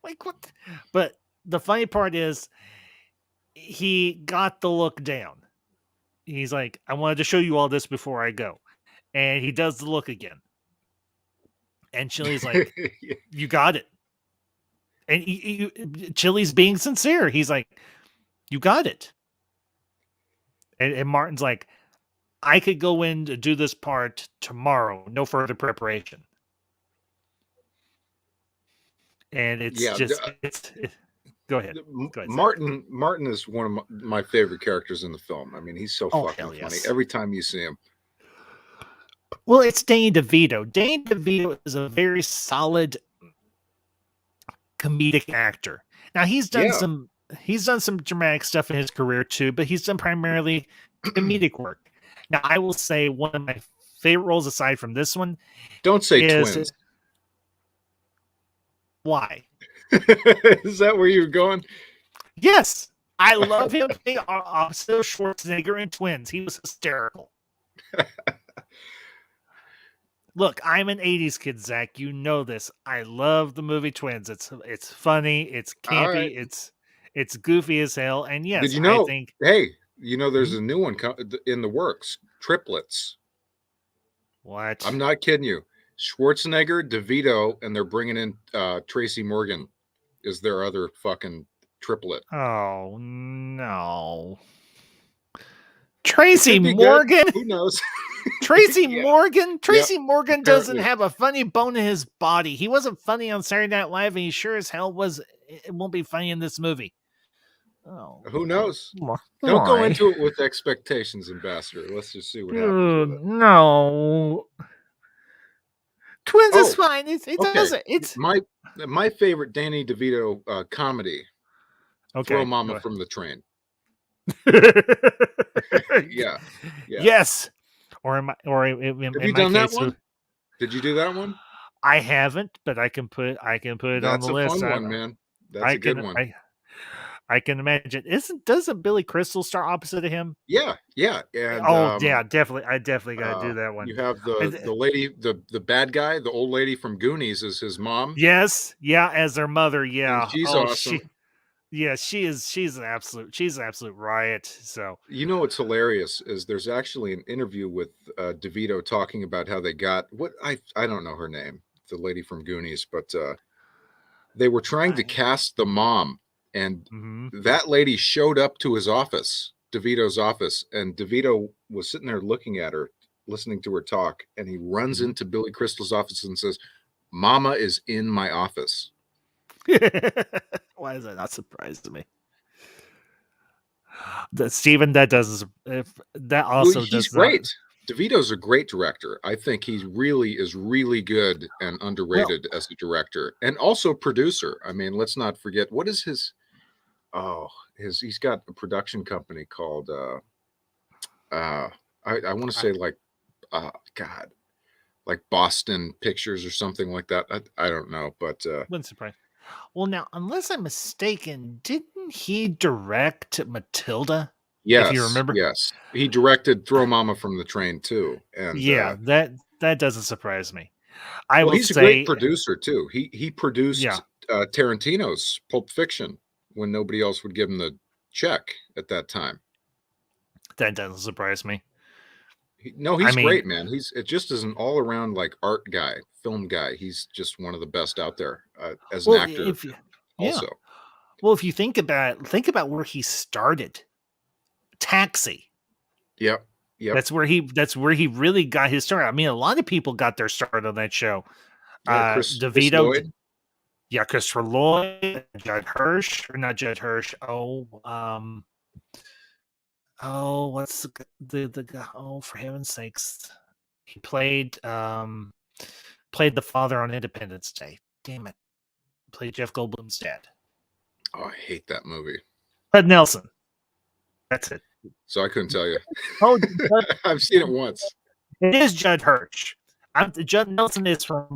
Like, what? But the funny part is, he got the look down. He's like, "I wanted to show you all this before I go," and he does the look again. And Chili's like, "You got it." And Chili's being sincere. He's like, "You got it." And Martin's like, "I could go in to do this part tomorrow. No further preparation." And it's go ahead. Martin is one of my favorite characters in the film. I mean, he's so fucking funny every time you see him. Well, it's Danny DeVito. Danny DeVito is a very solid comedic actor. Now he's done some dramatic stuff in his career too, but he's done primarily comedic work. Now I will say one of my favorite roles aside from this one. Don't say Twins. Why? Is that where you're going? Yes. I love him playing opposite of Schwarzenegger in Twins. He was hysterical. Look, I'm an 80s kid, Zach. You know this. I love the movie Twins. It's funny, it's campy, it's goofy as hell. And yes, did you know? I think, hey, there's a new one in the works. Triplets. What? I'm not kidding you. Schwarzenegger, DeVito, and they're bringing in Tracy Morgan is their other fucking triplet. Oh no. Tracy Morgan? Who knows? Tracy Morgan? Tracy Morgan doesn't have a funny bone in his body. He wasn't funny on Saturday Night Live, and he sure as hell it won't be funny in this movie. Oh, who knows? Don't go into it with expectations, Ambassador. Let's just see what happens. No. Twins is fine. It's my favorite Danny DeVito comedy. Okay. Throw Mama from the Train. Yeah. Yes. Have you done that one? Did you do that one? I haven't, but I can put it on the list. That's a fun one, man. That's a good one. I can imagine. Doesn't Billy Crystal star opposite of him? Yeah. And, definitely. I definitely got to do that one. You have the lady, the bad guy, the old lady from Goonies is his mom. Yes, yeah, as their mother. Yeah, and she's awesome. She's an absolute riot. So what's hilarious is there's actually an interview with DeVito talking about how they got what I don't know her name, the lady from Goonies, but they were trying to cast the mom. And that lady showed up to his office, DeVito's office, and DeVito was sitting there looking at her listening to her talk, and he runs into Billy Crystal's office and says, "Mama is in my office." Why does that not surprise me? That Steven, that does that also He's does not. great. Devito's a great director. I think he really is really good and underrated as a director and also producer. I mean, let's not forget, what is his? Oh, he's got a production company called I want to say like God, like Boston Pictures or something like that. I don't know, but Wouldn't surprise. Well, now, unless I'm mistaken, didn't he direct Matilda? If you remember, yes, he directed Throw Mama from the Train too, and yeah, that doesn't surprise me. he's a great producer too. He produced Yeah. Tarantino's Pulp Fiction when nobody else would give him the check at that time. That doesn't surprise me. He's great, man. It just is an all around like art guy, film guy. He's just one of the best out there as an actor. Also, well, if you think about where he started, Taxi. Yep. That's where he really got his start. I mean, a lot of people got their start on that show. Devito, Chris Lloyd. Yeah, Christopher Lloyd, Judd Hirsch, or not Judd Hirsch. What's the guy? Oh, for heaven's sakes, he played the father on Independence Day. Damn it, played Jeff Goldblum's dad. Oh, I hate that movie. Ted Nelson. That's it. So I couldn't tell you. Oh, I've seen it once. It is Judd Hirsch. Judd Nelson is from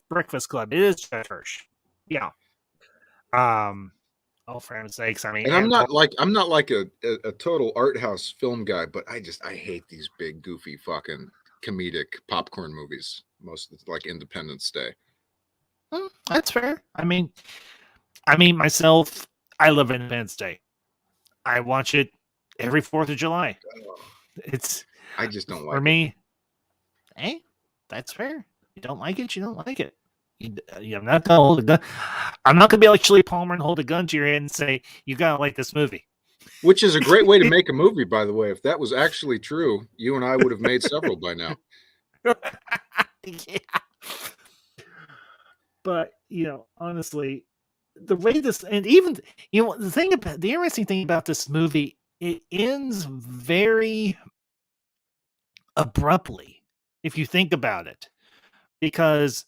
Breakfast Club. It is Judd Hirsch. Yeah. Oh, for heaven's sakes! I mean, and I'm not like a total art house film guy, but I hate these big goofy fucking comedic popcorn movies. Most like Independence Day. That's fair. I mean, myself, I love Independence Day. I watch it every 4th of July. I just don't like for me. Hey, that's fair. You don't like it, you don't like it. I'm not gonna hold a gun. I'm not gonna be like Shirley Palmer and hold a gun to your head and say you gotta like this movie. Which is a great way to make a movie, by the way. If that was actually true, you and I would have made several by now. Yeah. But honestly, the way this, and even the interesting thing about this movie, it ends very abruptly if you think about it, because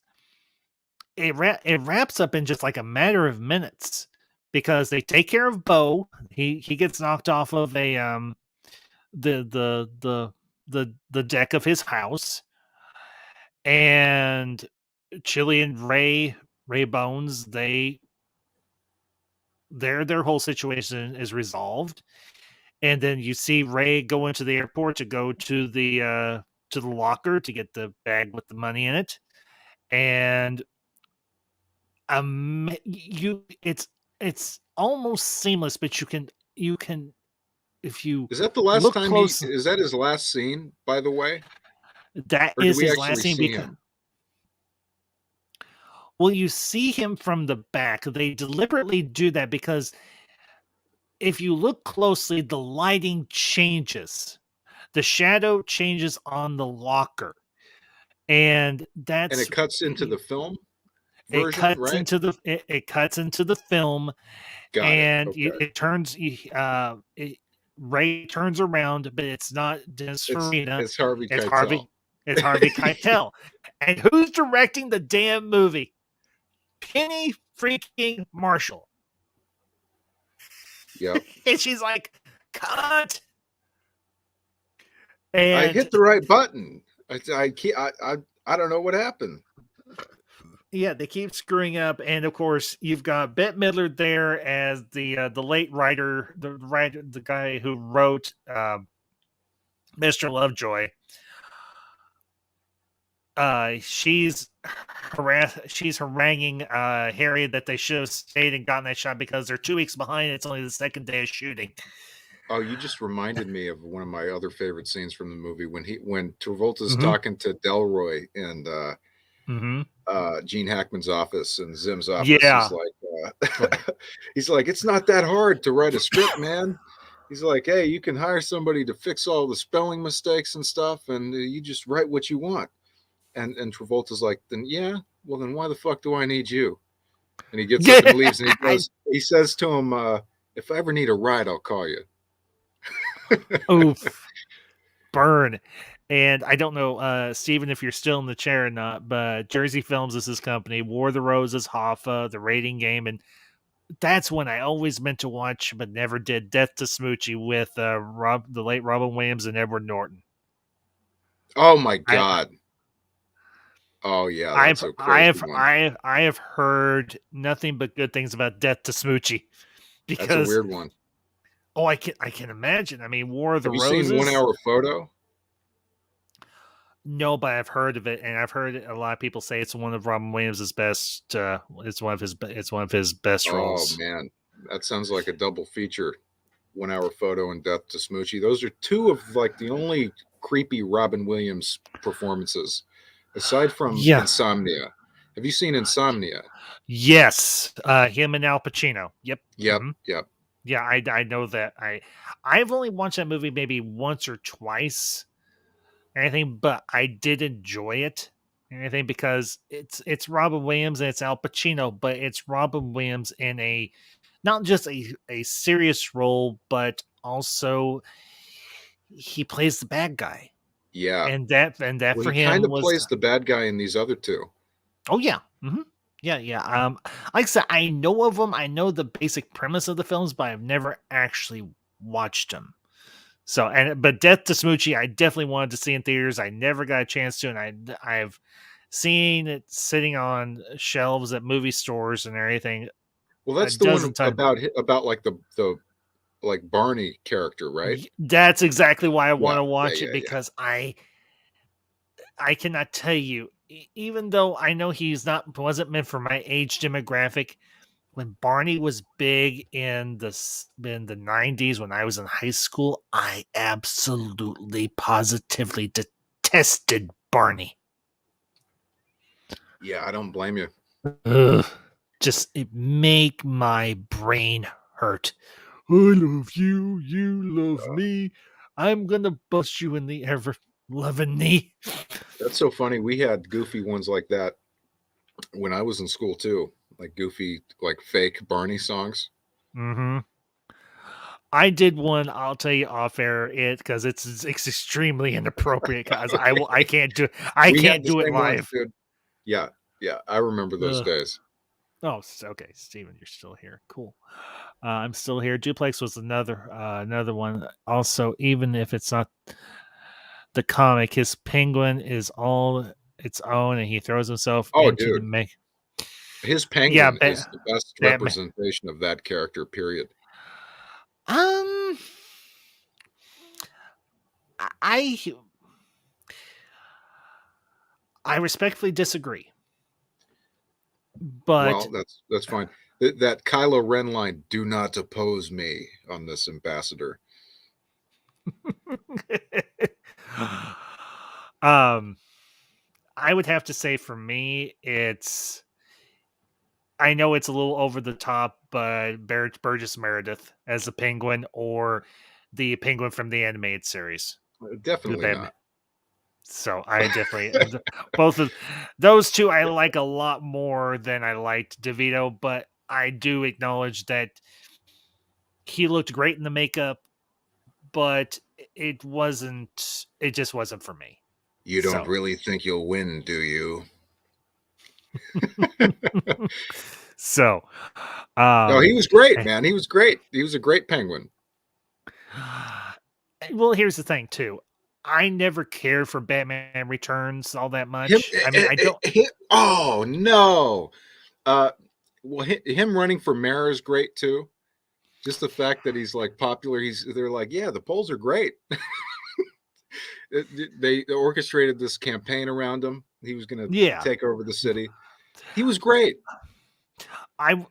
it wraps up in just like a matter of minutes, because they take care of Bo. He gets knocked off of a the deck of his house, and Chili and Ray Bones, their whole situation is resolved. And then you see Ray go into the airport to go to the locker to get the bag with the money in it. And it's almost seamless, but you can if you is that the last look time close, is that his last scene, by the way? That is his last scene, because well, you see him from the back. They deliberately do that because if you look closely, the lighting changes. The shadow changes on the locker. And it cuts into the film version, it cuts right? into the film. It turns Ray turns around, but it's not Dennis Farina. It's Harvey Keitel. It's Harvey Keitel. And who's directing the damn movie? Penny freaking Marshall. Yep. And she's like, cut. And I hit the right button. I don't know what happened. Yeah, they keep screwing up, and of course, you've got Bette Midler there as the late writer, the guy who wrote Mr. Lovejoy. She's haranguing Harry that they should have stayed and gotten that shot because they're 2 weeks behind. It's only the second day of shooting. Oh, you just reminded me of one of my other favorite scenes from the movie when Travolta's talking to Delroy and Gene Hackman's office and Zim's office. Yeah. He's like, it's not that hard to write a script, man. He's like, hey, you can hire somebody to fix all the spelling mistakes and stuff, and you just write what you want. And Travolta's like, then yeah, well then why the fuck do I need you? And he gets up and leaves, and he says to him, if I ever need a ride, I'll call you. Oof. Burn. And I don't know, Steven, if you're still in the chair or not, but Jersey Films is his company, War of the Roses, Hoffa, The Rating Game, and that's when I always meant to watch but never did, Death to Smoochie with the late Robin Williams and Edward Norton. Oh my God. Oh yeah, that's a crazy one. I have heard nothing but good things about Death to Smoochie. Because, that's a weird one. Oh, I can imagine. I mean, War of the Roses. Have you seen 1 Hour Photo? No, but I've heard of it, and I've heard a lot of people say it's one of Robin Williams' best. It's one of his best roles. Oh man, that sounds like a double feature: 1 Hour Photo and Death to Smoochie. Those are two of like the only creepy Robin Williams performances, aside from Insomnia. Have you seen Insomnia? Yes, him and Al Pacino. Yep. Yep. Yeah, I know that. I've only watched that movie maybe once or twice. Anything, but I did enjoy it. Anything because it's Robin Williams and it's Al Pacino, but it's Robin Williams in a not just a serious role, but also he plays the bad guy. Yeah, and that well, for he him kind of plays the bad guy in these other two. Oh yeah, yeah. Like I said, I know of them. I know the basic premise of the films, but I've never actually watched them. So, but Death to Smoochie, I definitely wanted to see in theaters. I never got a chance to, and I've seen it sitting on shelves at movie stores and everything. Well, that's the one about like the like Barney character, right? That's exactly why I want to watch it because I cannot tell you, even though I know wasn't meant for my age demographic. When Barney was big in the 90s, when I was in high school, I absolutely, positively detested Barney. Yeah, I don't blame you. Ugh, it make my brain hurt. I love you, you love me. I'm gonna bust you in the ever-loving knee. That's so funny. We had goofy ones like that when I was in school too. Like goofy, like fake Barney songs. Mm-hmm. I did one. I'll tell you off air because it's extremely inappropriate. Because I can't do it live. Ones, yeah. I remember those days. Oh, okay, Steven, you're still here. Cool. I'm still here. Duplex was another one. Also, even if it's not the comic, his penguin is all its own, and he throws himself into the make. His penguin is the best representation of that character, period. I respectfully disagree. But well, that's fine. That Kylo Ren line, "Do not oppose me" on this ambassador. I would have to say for me, I know it's a little over the top, but Burgess Meredith as the Penguin or the Penguin from the animated series. Definitely not. So I definitely both of those two I like a lot more than I liked Devito, but I do acknowledge that he looked great in the makeup, but it just wasn't for me. You don't really think you'll win, do you? So, no, he was great, man. He was great. He was a great Penguin. Well, here's the thing, too. I never cared for Batman Returns all that much. I don't. Oh no. Well, him running for mayor is great too. Just the fact that he's like popular. They're like, yeah, the polls are great. They orchestrated this campaign around him. He was going to take over the city. He was great. I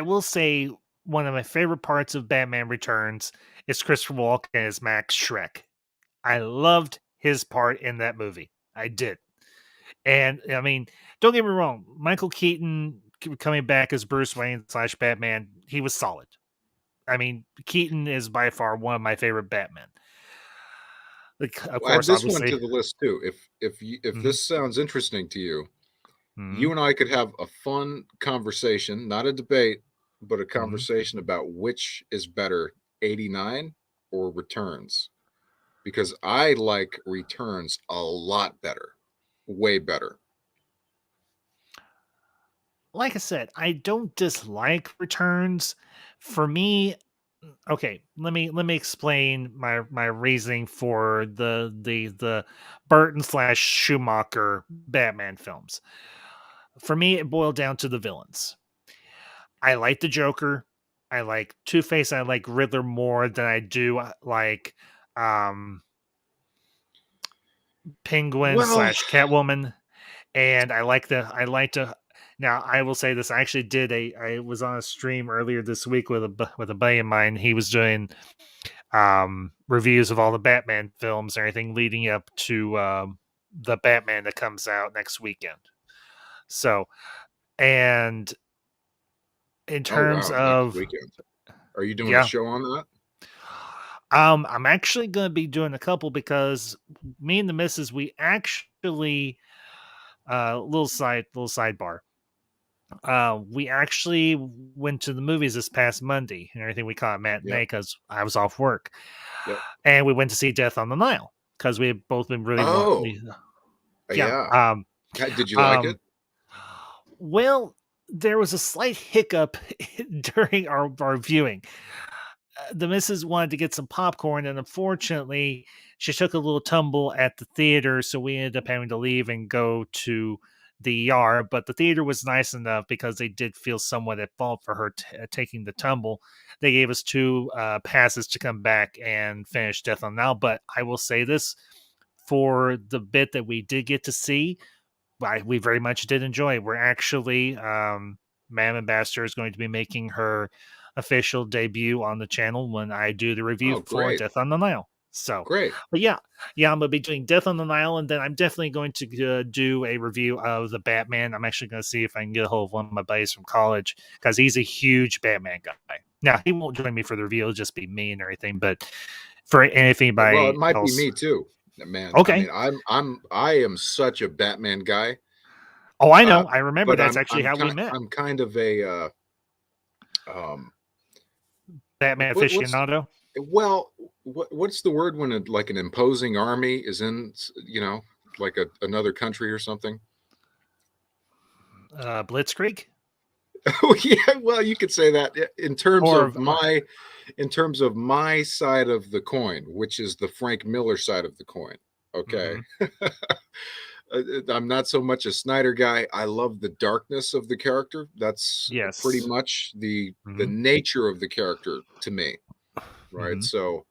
will say one of my favorite parts of Batman Returns is Christopher Walken as Max Schreck. I loved his part in that movie. I did. And I mean, don't get me wrong, Michael Keaton coming back as Bruce Wayne / Batman, he was solid. I mean, Keaton is by far one of my favorite Batman. Like, of Well, add course, this one obviously. to the list too. If this sounds interesting to you, you and I could have a fun conversation, not a debate, but a conversation about which is better, 89 or Returns. Because I like Returns a lot better, way better. Like I said, I don't dislike Returns. For me, okay, let me explain my reasoning for the Burton / Schumacher Batman films. For me, it boiled down to the villains. I like the Joker. I like Two-Face. I like Riddler more than I do like Penguin / Well, Catwoman. And I like to. Now I will say this: I actually did I was on a stream earlier this week with a buddy of mine. He was doing reviews of all the Batman films and everything leading up to the Batman that comes out next weekend. So, and in oh terms wow, next of weekend. Are you doing a yeah, show on that? I'm actually going to be doing a couple because me and the missus, we actually little sidebar. We actually went to the movies this past Monday and everything. We caught a matinee because I was off work. Yep. And we went to see Death on the Nile because we had both been really yeah. Did you like it? Well, there was a slight hiccup during our viewing. The missus wanted to get some popcorn, and unfortunately, she took a little tumble at the theater, so we ended up having to leave and go to the ER. But the theater was nice enough because they did feel somewhat at fault for her taking the tumble. They gave us 2 passes to come back and finish Death on the Nile. But I will say this, for the bit that we did get to see, we very much did enjoy. We're actually, Ma'am Ambassador is going to be making her official debut on the channel when I do the review for Death on the Nile. So great. But yeah, I'm gonna be doing Death on the Nile, and then I'm definitely going to do a review of the Batman. I'm actually going to see if I can get a hold of one of my buddies from college because he's a huge Batman guy. Now he won't join me for the review; it'll just be me and everything. But if anybody, well, it might else, be me too, man. Okay, I mean, I am such a Batman guy. Oh, I know. I remember that's actually how we met. I'm kind of a Batman aficionado. Well, what's the word when like an imposing army is in, like another country or something? Blitzkrieg. Oh yeah, well, you could say that in terms of my side of the coin, which is the Frank Miller side of the coin. Okay. I'm not so much a Snyder guy. I love the darkness of the character. That's pretty much the nature of the character to me. Right. So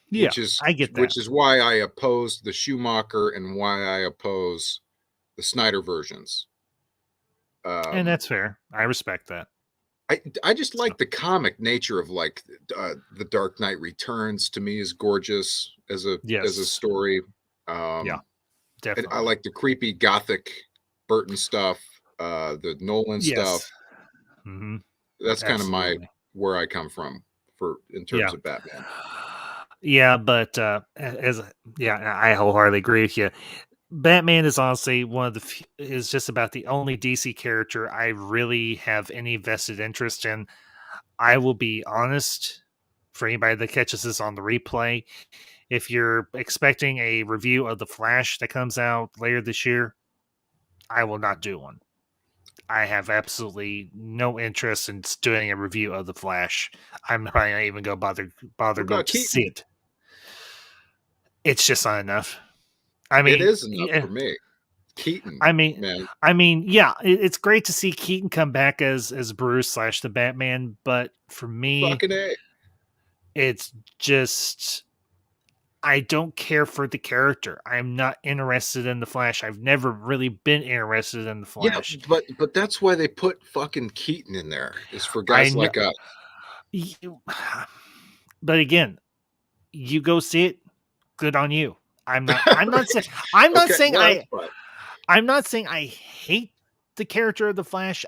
yeah, I get that. Which is why I oppose the Schumacher and why I oppose the Snyder versions. And that's fair. I respect that. I just like the comic nature of like the Dark Knight Returns. To me is gorgeous as a story. Yeah, definitely. I like the creepy gothic Burton stuff, the Nolan stuff. That's kind of where I come from in terms of Batman. Yeah, but I wholeheartedly agree with you. Batman is honestly is just about the only DC character I really have any vested interest in. I will be honest, for anybody that catches this on the replay, if you're expecting a review of The Flash that comes out later this year, I will not do one. I have absolutely no interest in doing a review of The Flash. I'm probably not even going to bother going to see it. It's just not enough. I mean, it is enough for me. Keaton. I mean, yeah, it's great to see Keaton come back as Bruce / the Batman, but for me, it's just I don't care for the character. I'm not interested in the Flash. I've never really been interested in the Flash. Yeah, but that's why they put fucking Keaton in there. Is for guys like us. But again, you go see it. Good on you. I'm not saying I hate the character of the Flash.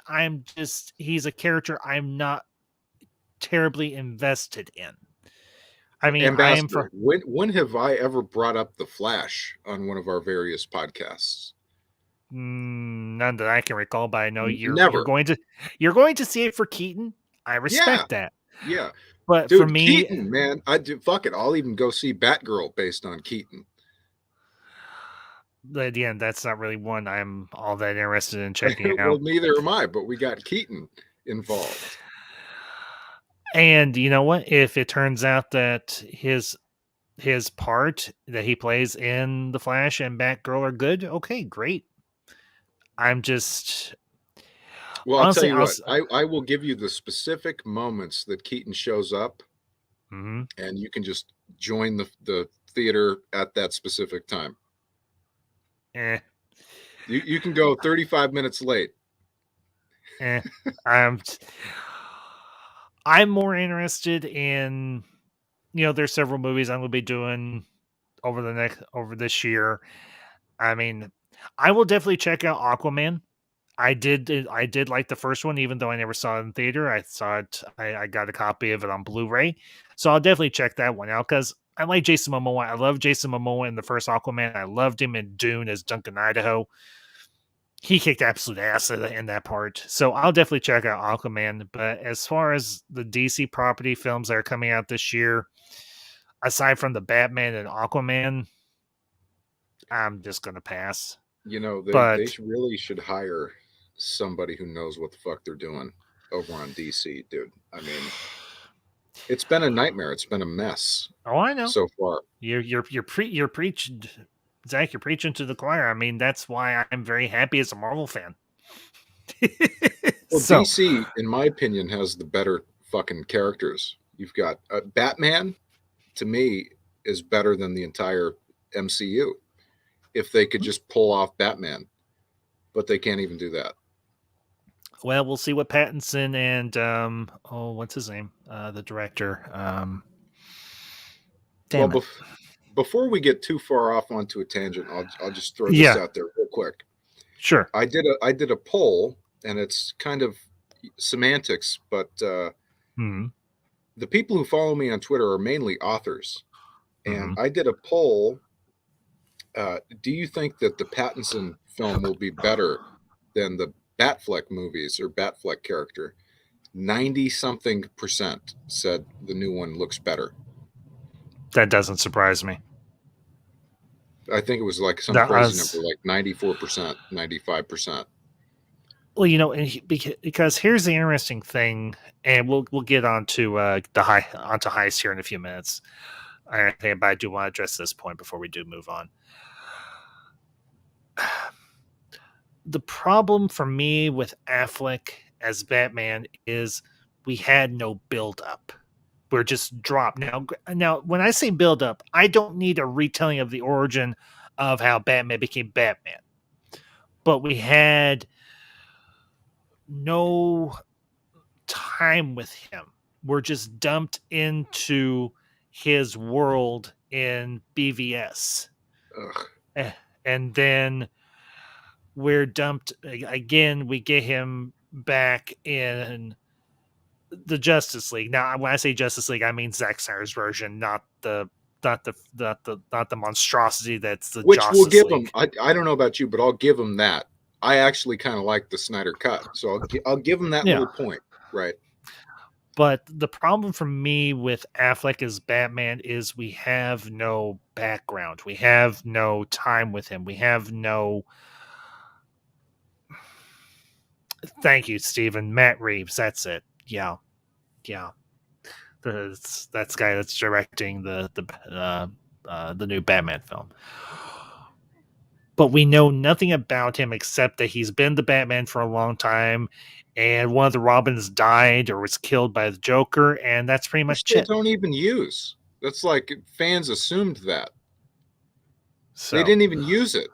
He's a character I'm not terribly invested in. I mean, Ambassador, when have I ever brought up The Flash on one of our various podcasts? None that I can recall, but I know you're Never. going to see it for Keaton. I respect that. Yeah. But Dude, for me, Keaton, man, fuck it. I'll even go see Batgirl based on Keaton. again, that's not really one I'm all that interested in checking Well, out. neither am I, but we got Keaton involved. And you know what? If it turns out that his part that he plays in The Flash and Batgirl are good, okay, great. I'm just Well, honestly, I'll tell you what, I will give you the specific moments that Keaton shows up, and you can just join the theater at that specific time. You can go 35 minutes late. I'm more interested in, there's several movies I'm going to be doing over this year. I mean, I will definitely check out Aquaman. I did like the first one, even though I never saw it in theater. I saw it. I got a copy of it on Blu-ray, so I'll definitely check that one out because I like Jason Momoa. I love Jason Momoa in the first Aquaman. I loved him in Dune as Duncan Idaho. He kicked absolute ass in that part, so I'll definitely check out Aquaman. But as far as the DC property films that are coming out this year, aside from the Batman and Aquaman, I'm just gonna pass. They really should hire somebody who knows what the fuck they're doing over on DC, dude. I mean, it's been a nightmare. It's been a mess. Oh, I know. So far, you're preaching, Zach. You're preaching to the choir. I mean, that's why I'm very happy as a Marvel fan. Well, DC, in my opinion, has the better fucking characters. You've got Batman. To me, is better than the entire MCU. If they could just pull off Batman, but they can't even do that. Well, we'll see what Pattinson and what's his name? The director. Before we get too far off onto a tangent, I'll just throw this out there real quick. Sure. I did a poll, and it's kind of semantics, but the people who follow me on Twitter are mainly authors, and I did a poll. Do you think that the Pattinson film will be better than the Batfleck movies or Batfleck character? 90-something% said the new one looks better. That doesn't surprise me. I think it was like some crazy number, like 94%, 95%. Well, because here's the interesting thing, and we'll get onto Heist here in a few minutes. But I do want to address this point before we do move on. The problem for me with Affleck as Batman is we had no build up. We're just dropped. Now, when I say build up, I don't need a retelling of the origin of how Batman became Batman. But we had no time with him. We're just dumped into his world in BVS. And then we're dumped again. We get him back in the Justice League. Now, when I say Justice League, I mean Zack Snyder's version, not the monstrosity that's the Which Justice we'll give League. him. I don't know about you, but I'll give him that. I actually kind of like the Snyder cut, so I'll give him that little point, right? But the problem for me with Affleck as Batman is we have no background. We have no time with him. We have no... Thank you, Steven. Matt Reeves. That's it. Yeah. That's the guy that's directing the new Batman film. But we know nothing about him except that he's been the Batman for a long time, and one of the Robins died or was killed by the Joker, and that's pretty much it. They don't even use. That's like fans assumed that. So, they didn't even use it.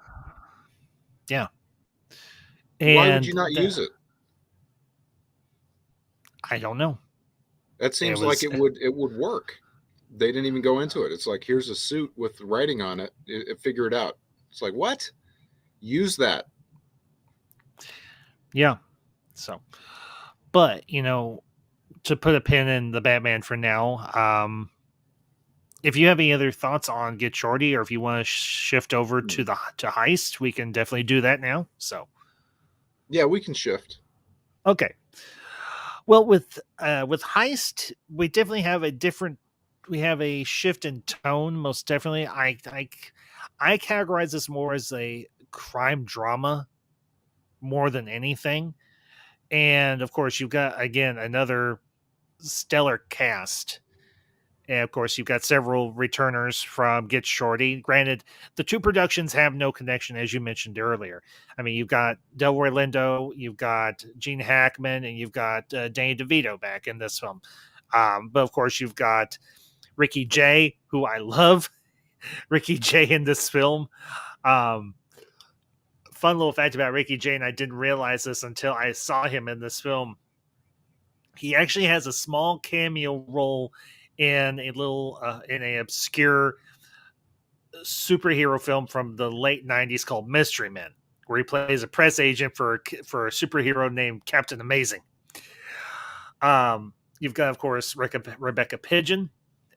Yeah. Why would you not use it? I don't know. That seems like it would work. They didn't even go into it. It's like, here's a suit with writing on it. Figure it out. It's like, what? Use that. Yeah. So, but to put a pin in the Batman for now. If you have any other thoughts on Get Shorty, or if you want to shift over to Heist, we can definitely do that now. So, yeah, we can shift. Okay. Well, with Heist, we definitely have a shift in tone. Most definitely, I categorize this more as a crime drama more than anything, and of course, you've got again another stellar cast. And of course, you've got several returners from Get Shorty. Granted, the two productions have no connection, as you mentioned earlier. I mean, you've got Delroy Lindo, you've got Gene Hackman, and you've got Danny DeVito back in this film. But of course, you've got Ricky Jay, who I love. Ricky Jay in this film. Fun little fact about Ricky Jay, and I didn't realize this until I saw him in this film. He actually has a small cameo role in in a obscure superhero film from the late 90s called Mystery Men, where he plays a press agent for a superhero named Captain Amazing. You've got, of course, Rebecca Pidgeon,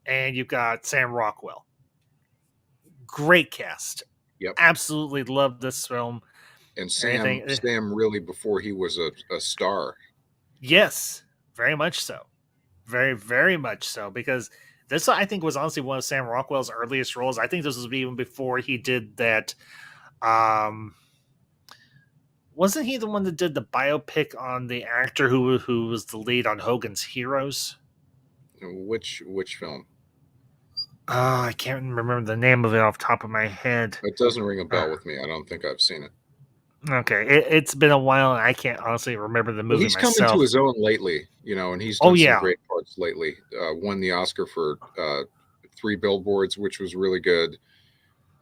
and you've got Sam Rockwell. Great cast. Yep. Absolutely love this film. And Sam really before he was a star. Yes, very much so. Very, very much so, because this, I think, was honestly one of Sam Rockwell's earliest roles. I think this was even before he did that. Wasn't he the one that did the biopic on the actor who was the lead on Hogan's Heroes? Which film? I can't remember the name of it off the top of my head. It doesn't ring a bell with me. I don't think I've seen it. Okay, it's been a while, and I can't honestly remember the movie myself. He's come into his own lately, and he's done some great parts lately. Won the Oscar for 3 Billboards, which was really good.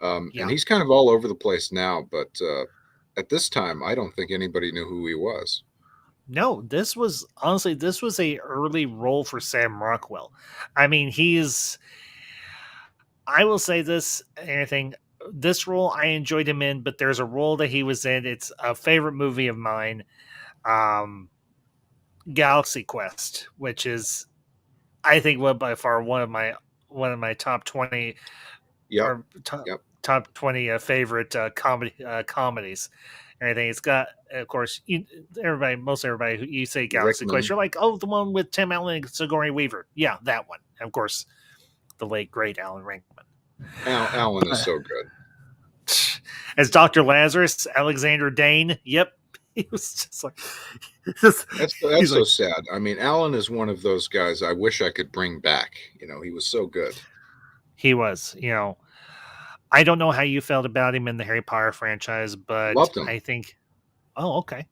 And he's kind of all over the place now, but at this time, I don't think anybody knew who he was. No, this was a early role for Sam Rockwell. I mean, I will say this role I enjoyed him in, but there's a role that he was in. It's a favorite movie of mine, Galaxy Quest, which is, I think, by far one of my top 20, top 20 favorite comedies. And I think it's got, of course, most everybody who you say Galaxy Quest, you're like, oh, the one with Tim Allen and Sigourney Weaver. Yeah, that one. And of course, the late great Alan Rickman. Alan is so good. As Dr. Lazarus, Alexander Dane. Yep. He was just like... That's so sad. I mean, Alan is one of those guys I wish I could bring back. He was so good. He was. I don't know how you felt about him in the Harry Potter franchise, but loved him. I think... Oh, okay.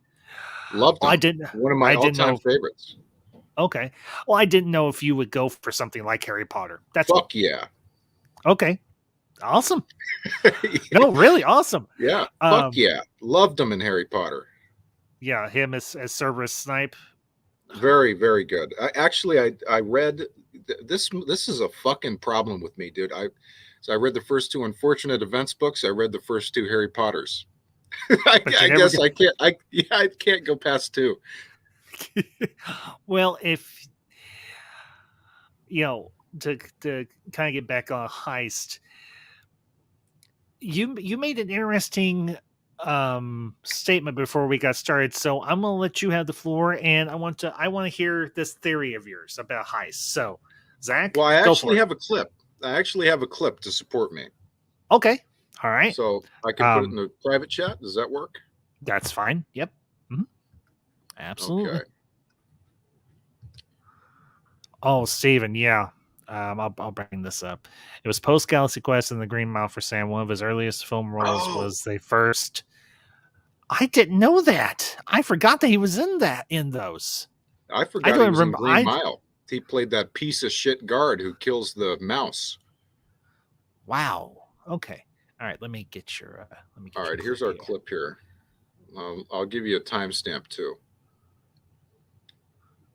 Loved him. One of my all-time favorites. Okay. Well, I didn't know if you would go for something like Harry Potter. Fuck yeah. Okay. Awesome. No, really awesome. Yeah. Fuck yeah. Loved him in Harry Potter. Yeah, him as Severus Snape. Very, very good. I read this. This is a fucking problem with me, dude. I read the first 2 Unfortunate Events books. I read the first 2 Harry Potters. I guess I can't. I can't go past 2. Well, if to kind of get back on Heist, you made an interesting statement before we got started, so I'm gonna let you have the floor, and I want to hear this theory of yours about Heist. So, Zach, well, I actually have a clip. To support me. Okay, all right. So I can put it in the private chat. Does that work? That's fine. Yep. Mm-hmm. Absolutely. Okay. Oh, Steven, yeah. I'll bring this up. It was post Galaxy Quest and the Green Mile for Sam. One of his earliest film roles was the first. I didn't know that. I forgot that he was in those. I forgot he was in Green Mile. He played that piece of shit guard who kills the mouse. Wow. Okay. All right. Let me get your. All right. Here's our clip here. I'll give you a timestamp too.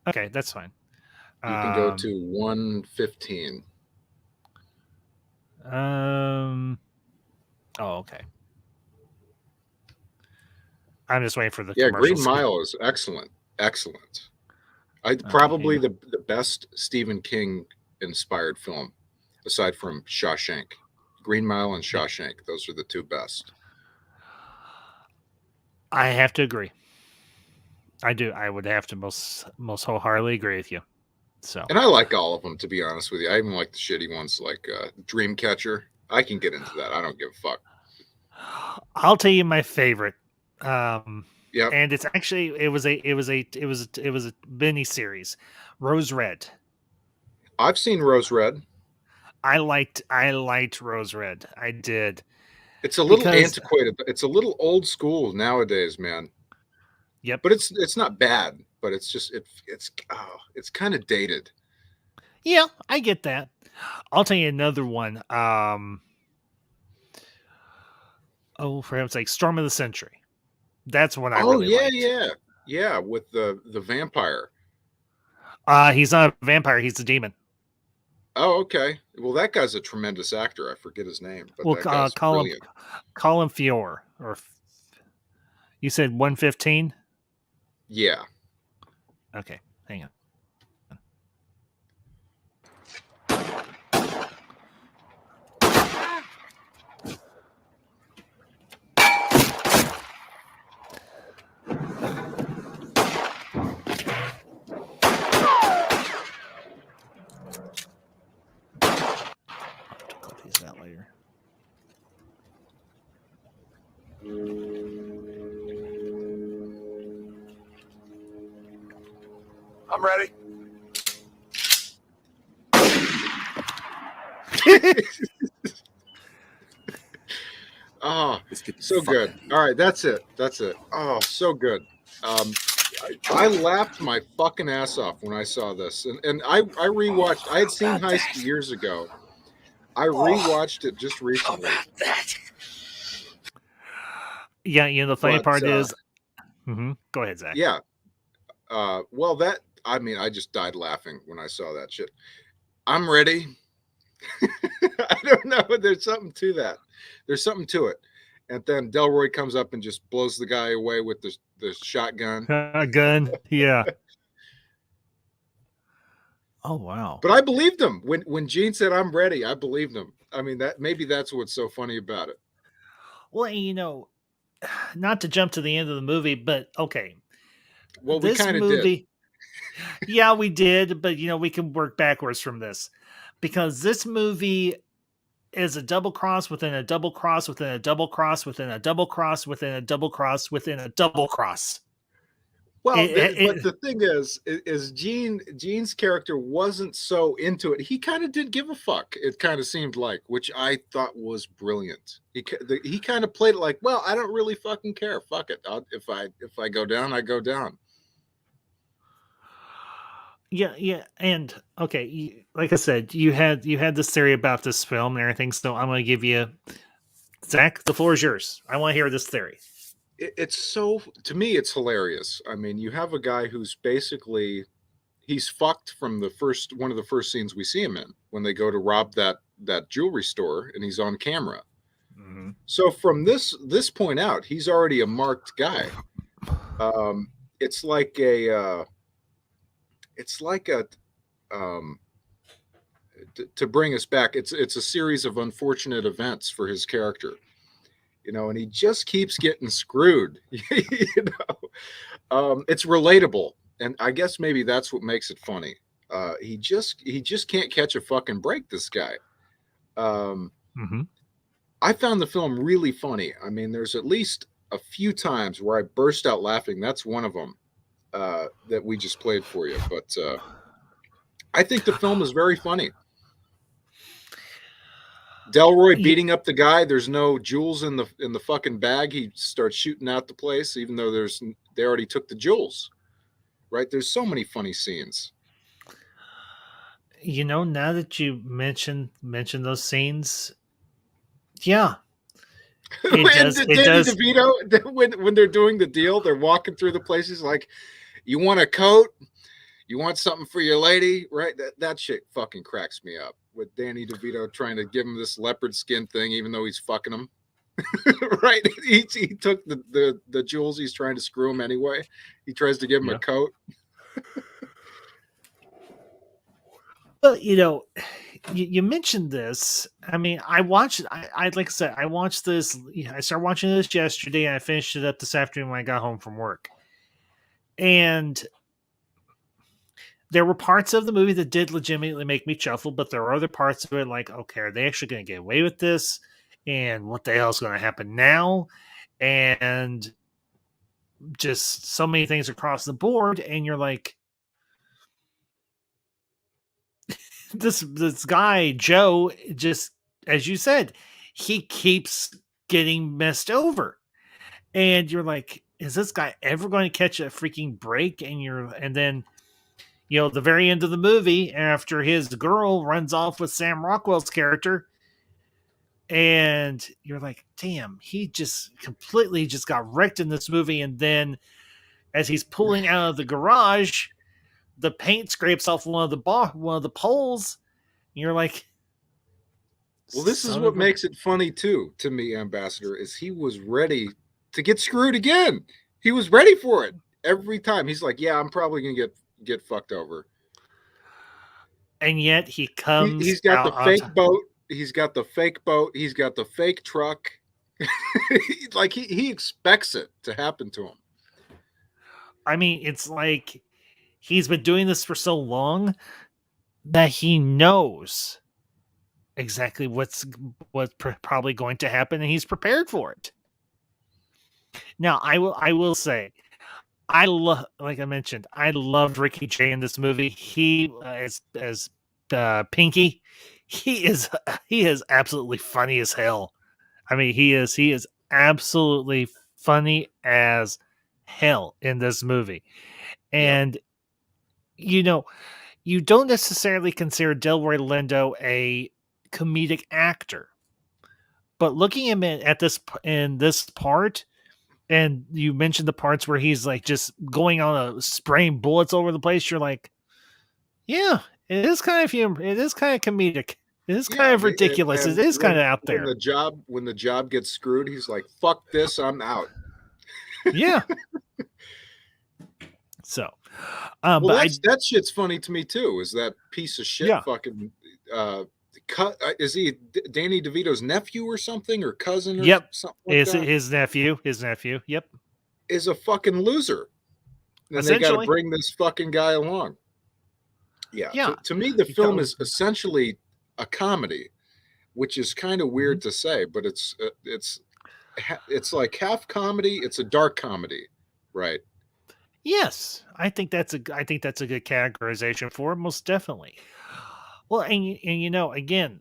Okay, that's fine. You can go to 1:15. Oh, okay. I'm just waiting for the. Yeah, Green Mile is excellent. Excellent. Probably the best Stephen King inspired film, aside from Shawshank. Green Mile and Shawshank. Those are the two best. I have to agree. I do. I would have to most wholeheartedly agree with you. So, and I like all of them, to be honest with you. I even like the shitty ones, like Dreamcatcher. I can get into that. I don't give a fuck. I'll tell you my favorite. Yep. And it's actually it was a mini series, Rose Red. I've seen Rose Red. I liked Rose Red. I did. It's a little antiquated. It's a little old school nowadays, man. Yep. But it's not bad. But it's just it's kind of dated. Yeah, I get that. I'll tell you another one. For heaven's sake, Storm of the Century. That's what I really liked. Yeah, with the vampire. He's not a vampire. He's a demon. Oh, okay. Well, that guy's a tremendous actor. I forget his name, but that guy's brilliant. Call him Fior. Or you said 115? Yeah. Okay, hang on. That later. I'm ready. Oh, so good. All right, that's it. Oh, so good. I laughed my fucking ass off when I saw this, and I rewatched. I had seen Heist years ago. I rewatched it just recently. Yeah, the funny part is, go ahead, Zach. Yeah. Well, I just died laughing when I saw that shit. I'm ready. I don't know. There's something to that. There's something to it. And then Delroy comes up and just blows the guy away with the shotgun. Gun, yeah. Oh wow! But I believed him when Gene said I'm ready. I believed him. I mean, maybe that's what's so funny about it. Well, not to jump to the end of the movie, but okay. Well, we kind of did. Yeah, we did, but we can work backwards from this because this movie is a double cross within a double cross within a double cross within a double cross within a double cross within a double cross. Well, but the thing is Gene's character wasn't so into it. He kind of didn't give a fuck. It kind of seemed like, which I thought was brilliant. He kind of played it like, well, I don't really fucking care. Fuck it. If I go down, I go down. Yeah, and okay, like I said, you had this theory about this film and everything. So I'm going to give you, Zach, the floor is yours. I want to hear this theory. It's so, to me, it's hilarious. I mean, you have a guy who's basically, he's fucked from one of the first scenes we see him in when they go to rob that jewelry store and he's on camera. Mm-hmm. So from this point out, he's already a marked guy. It's like a to bring us back, it's a series of unfortunate events for his character. And he just keeps getting screwed. It's relatable, and I guess maybe that's what makes it funny. He just can't catch a fucking break, this guy. I found the film really funny. I mean, there's at least a few times where I burst out laughing. That's one of them that we just played for you. But I think the film is very funny. Delroy beating up the guy. There's no jewels in the fucking bag. He starts shooting out the place, even though they already took the jewels. Right? There's so many funny scenes. Now that you mention those scenes, yeah, it does. DeVito, when they're doing the deal, they're walking through the places like, you want a coat? You want something for your lady? Right? That shit fucking cracks me up. With Danny DeVito trying to give him this leopard skin thing, even though he's fucking him. Right? He took the jewels. He's trying to screw him anyway. He tries to give him a coat. But you mentioned this. I mean, I watched. I like I said, I watched this. I started watching this yesterday, and I finished it up this afternoon when I got home from work. And there were parts of the movie that did legitimately make me chuckle, but there were other parts of it like, okay, are they actually going to get away with this? And what the hell is going to happen now? And just so many things across the board, and you're like, this guy Joe, just as you said, he keeps getting messed over, and you're like, is this guy ever going to catch a freaking break? And then the very end of the movie, after his girl runs off with Sam Rockwell's character, and you're like, damn, he just completely just got wrecked in this movie. And then as he's pulling out of the garage, the paint scrapes off one of the poles. And you're like, well, this is what makes it funny too to me, Ambassador, is he was ready to get screwed again. He was ready for it every time. He's like, yeah, I'm probably gonna get fucked over. And yet he comes. He's got the fake boat. He's got the fake boat. He's got the fake truck. Like he expects it to happen to him. I mean, it's like he's been doing this for so long that he knows exactly what's probably going to happen, and he's prepared for it. Now, I will say, like I mentioned, I loved Ricky Jay in this movie. He as Pinky, he is absolutely funny as hell. I mean, he is absolutely funny as hell in this movie. And you don't necessarily consider Delroy Lindo a comedic actor, but looking at him in this part, and you mentioned the parts where he's like just going on spraying bullets over the place, you're like, yeah, it is kind of humor. It is kind of comedic. It is kind of ridiculous. It is kind of out there. When the job gets screwed, he's like, fuck this, I'm out. Yeah. So, well, that shit's funny to me too. Is that piece of shit fucking is he Danny DeVito's nephew or something, or cousin or something like is that? His nephew. Yep. Is a fucking loser. And they got to bring this fucking guy along. Yeah. To me, the film is essentially a comedy, which is kind of weird to say, but it's like half comedy. It's a dark comedy, right? Yes, I think that's a good categorization for it, most definitely. Well, and again,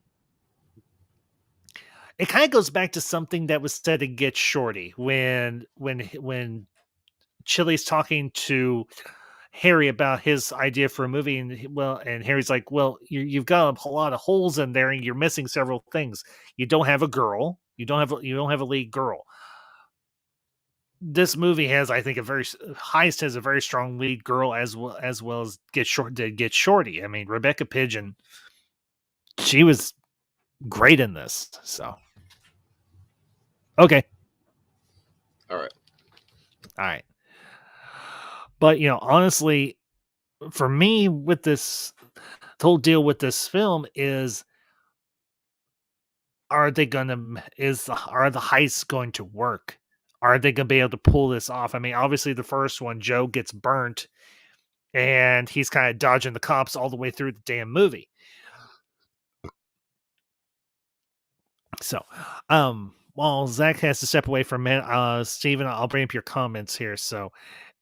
it kind of goes back to something that was said in Get Shorty when Chili's talking to Harry about his idea for a movie, and Harry's like, well, you've got a lot of holes in there, and you're missing several things. You don't have a girl. You don't have a lead girl. This movie has, I think, Heist has a very strong lead girl as well as Get Shorty. I mean, Rebecca Pidgeon, she was great in this. So, okay, all right. But honestly, for me, with the whole deal with this film is, are the heists going to work? Are they going to be able to pull this off? I mean, obviously, the first one, Joe gets burnt, and he's kind of dodging the cops all the way through the damn movie. So, while Zach has to step away for a minute, Steven, I'll bring up your comments here. So,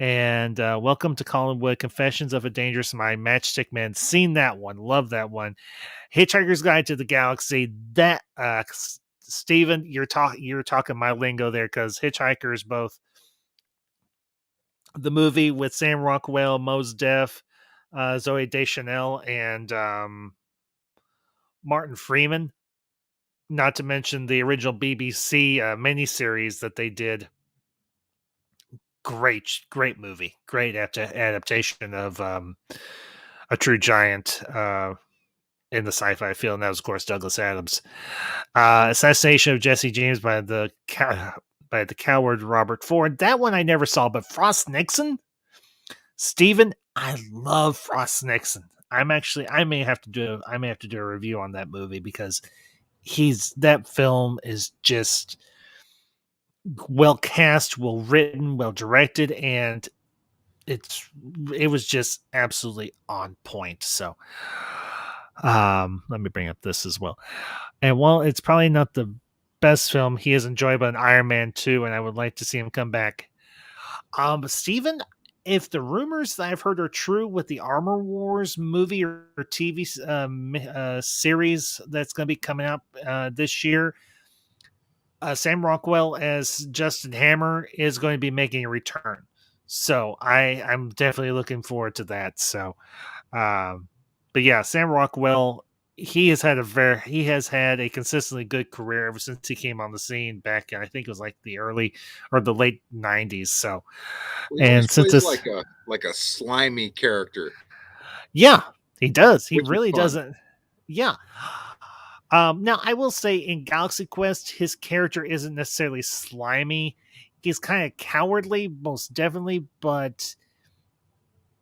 and welcome to Collinwood Confessions of a Dangerous Mind, Matchstick Men. Seen that one, love that one. Hitchhiker's Guide to the Galaxy. That Steven, you're talking my lingo there, because Hitchhiker is both the movie with Sam Rockwell, Mos Def, Zoe Deschanel, and Martin Freeman. Not to mention the original BBC miniseries that they did. Great movie. Great adaptation of A True Giant in the sci-fi field, and that was, of course, Douglas Adams. Assassination of Jesse James by the coward Robert Ford. That one I never saw, but Frost Nixon? Steven, I love Frost Nixon. I may have to do a review on that movie because that film is just well cast, well written, well directed, and it was just absolutely on point. So let me bring up this as well. And while it's probably not the best film, he is enjoyable in Iron Man 2, and I would like to see him come back. Steven, if the rumors that I've heard are true with the Armor Wars movie or TV series that's going to be coming out this year, Sam Rockwell as Justin Hammer is going to be making a return. So I'm definitely looking forward to that. So, but yeah, Sam Rockwell, he has had a consistently good career ever since he came on the scene back in, I think it was like the early or the late 90s. So, He and always since plays this, like a slimy character. yeah, he does. He Which is really fun. doesn't. Yeah. Now I will say in Galaxy Quest, his character isn't necessarily slimy. He's kind of cowardly, most definitely, but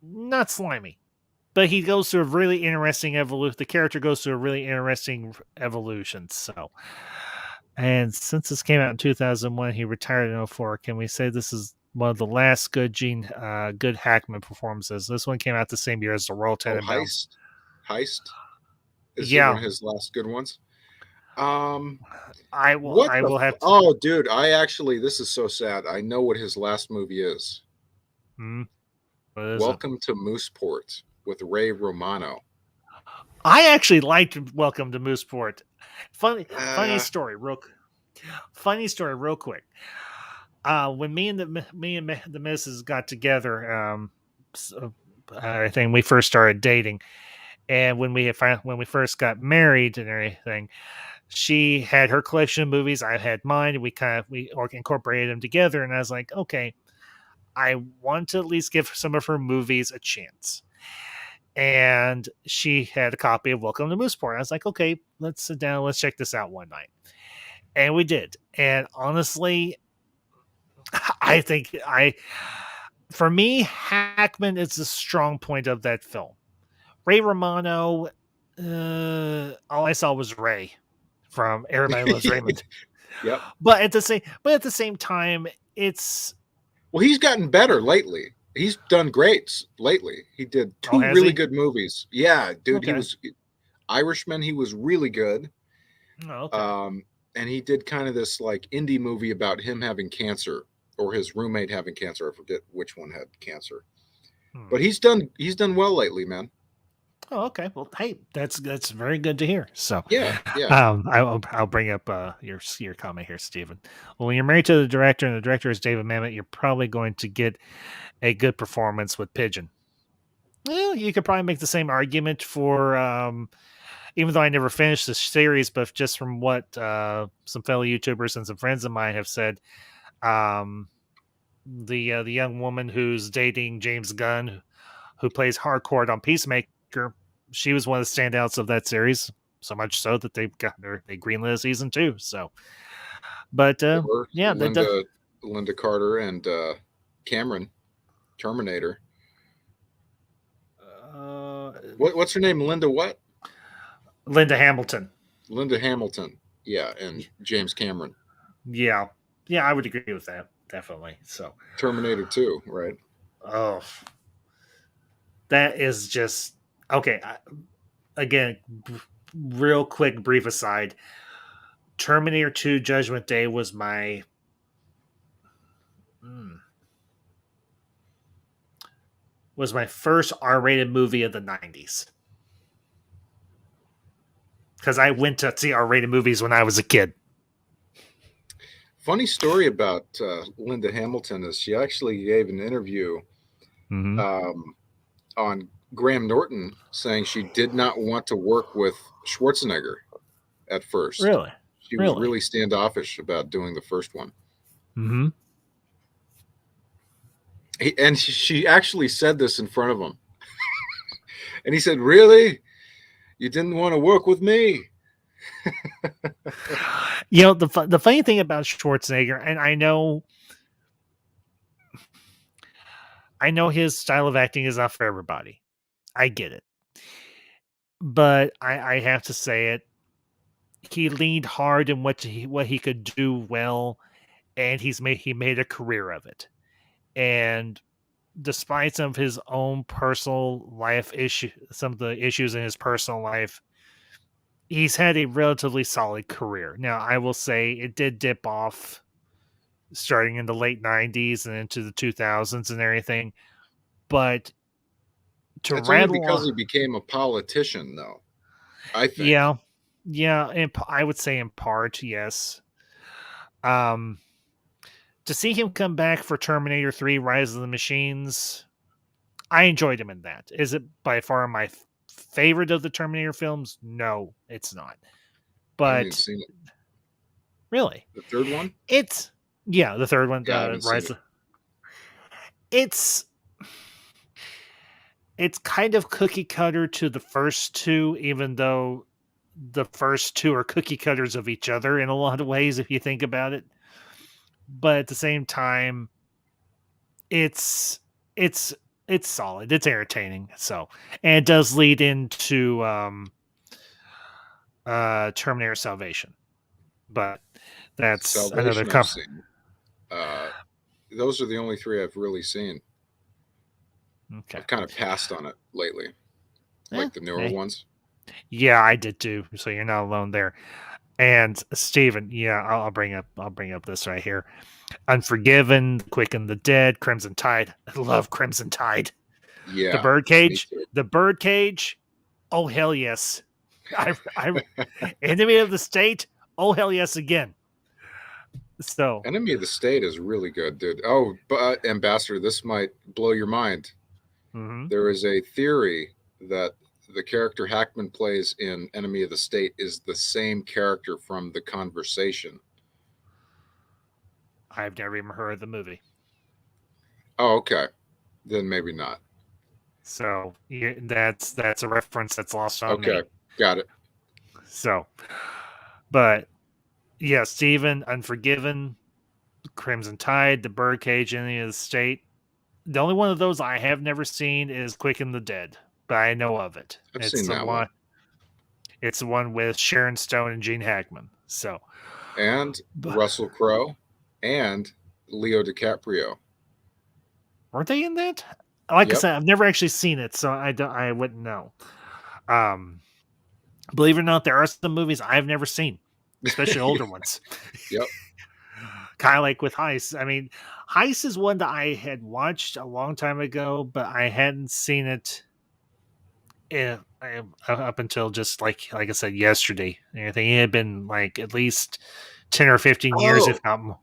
not slimy. But he goes through a really interesting evolution. The character goes through a really interesting evolution. So, and since this came out in 2001, he retired in 2004. Can we say this is one of the last good Hackman performances? This one came out the same year as the Royal Tenenbaums. Heist. Is it Yeah. one of his last good ones? I will have to. Oh, dude, this is so sad. I know what his last movie is. What is Welcome to Mooseport with Ray Romano. I actually liked Welcome to Mooseport. Funny story, real quick. When me and the missus got together, I think we first started dating, and when we first got married and everything, she had her collection of movies, I had mine, and we incorporated them together. And I was like, okay, I want to at least give some of her movies a chance. And she had a copy of Welcome to Mooseport. I was like, okay, let's sit down, let's check this out one night. And we did. And honestly, I think for me, Hackman is the strong point of that film. Ray Romano, all I saw was Ray from Everybody Loves Raymond. Yep. But at the same time, it's he's gotten better lately. He's done great lately. He did two really good movies. Yeah, dude. Okay. He was Irishman. He was really good. Oh, okay. And he did kind of this like indie movie about him having cancer or his roommate having cancer. I forget which one had cancer. But he's done well lately, man. Oh, okay. Well, hey, that's very good to hear. So, yeah. I'll bring up your comment here, Stephen. Well, when you're married to the director and the director is David Mamet, you're probably going to get a good performance with Pigeon. Well, you could probably make the same argument for, even though I never finished the series, but just from what some fellow YouTubers and some friends of mine have said, the young woman who's dating James Gunn, who plays Harcourt on Peacemaker, she was one of the standouts of that series. So much so that they greenlit season 2. So, but yeah, Linda Carter and Cameron, Terminator. What's her name? Linda what? Linda Hamilton. Linda Hamilton. Yeah, and James Cameron. Yeah, I would agree with that, definitely. So Terminator 2, right? Oh, that is just okay. Again, real quick, brief aside. Terminator 2 Judgment Day was my first R-rated movie of the 90s. Because I went to see R-rated movies when I was a kid. Funny story about Linda Hamilton is she actually gave an interview on Graham Norton saying she did not want to work with Schwarzenegger at first. Really? She was really standoffish about doing the first one. Mm-hmm. And she actually said this in front of him. And he said, "Really? You didn't want to work with me?" You know, the funny thing about Schwarzenegger, and I know his style of acting is not for everybody. I get it. but I have to say it. He leaned hard in what he could do well, and he made a career of it. And despite some of his own personal life some of the issues in his personal life, he's had a relatively solid career. Now, I will say it did dip off starting in the late 90s and into the 2000s and everything. But to That's only rattle because on, he became a politician, though. I think. yeah, and I would say in part, yes. To see him come back for Terminator 3: Rise of the Machines, I enjoyed him in that. Is it by far my favorite of the Terminator films? No, it's not. I haven't even But seen it. really, The third one? it's the third one, Yeah, I haven't seen Rise. it. It's kind of cookie cutter to the first two, even though the first two are cookie cutters of each other in a lot of ways, if you think about it. But at the same time, it's it's it's solid. It's entertaining. So, and it does lead into Terminator Salvation, but that's another Salvation I've seen. Those are the only three I've really seen. Okay. I've kind of passed on it lately, like the newer ones. Yeah, I did too. So you're not alone there. And Steven, yeah, I'll bring up this right here. Unforgiven, Quick and the Dead, Crimson Tide. I love Crimson Tide. Yeah. The Birdcage. The Birdcage. Oh hell yes. I Enemy of the State. Oh hell yes again. So Enemy of the State is really good, dude. Oh, but Ambassador, this might blow your mind. Mm-hmm. There is a theory that the character Hackman plays in Enemy of the State is the same character from The Conversation. I've never even heard of the movie. Oh, okay. Then maybe not. So yeah, that's a reference that's lost on me. Okay, got it. So, but yeah, Steven, Unforgiven, Crimson Tide, The Birdcage, Enemy of the State. The only one of those I have never seen is Quick and the Dead, but I know of it. I've It's seen the that one. one. It's the one with Sharon Stone and Gene Hackman. So, and Russell Crowe and Leo DiCaprio. Weren't they in that? Like I said, I've never actually seen it, so I wouldn't know. Believe it or not, there are some movies I've never seen, especially older ones. Yep. Kind of like with Heist. I mean, Heist is one that I had watched a long time ago, but I hadn't seen it up until just like I said yesterday. I think it had been like at least 10 or 15 years, if not more.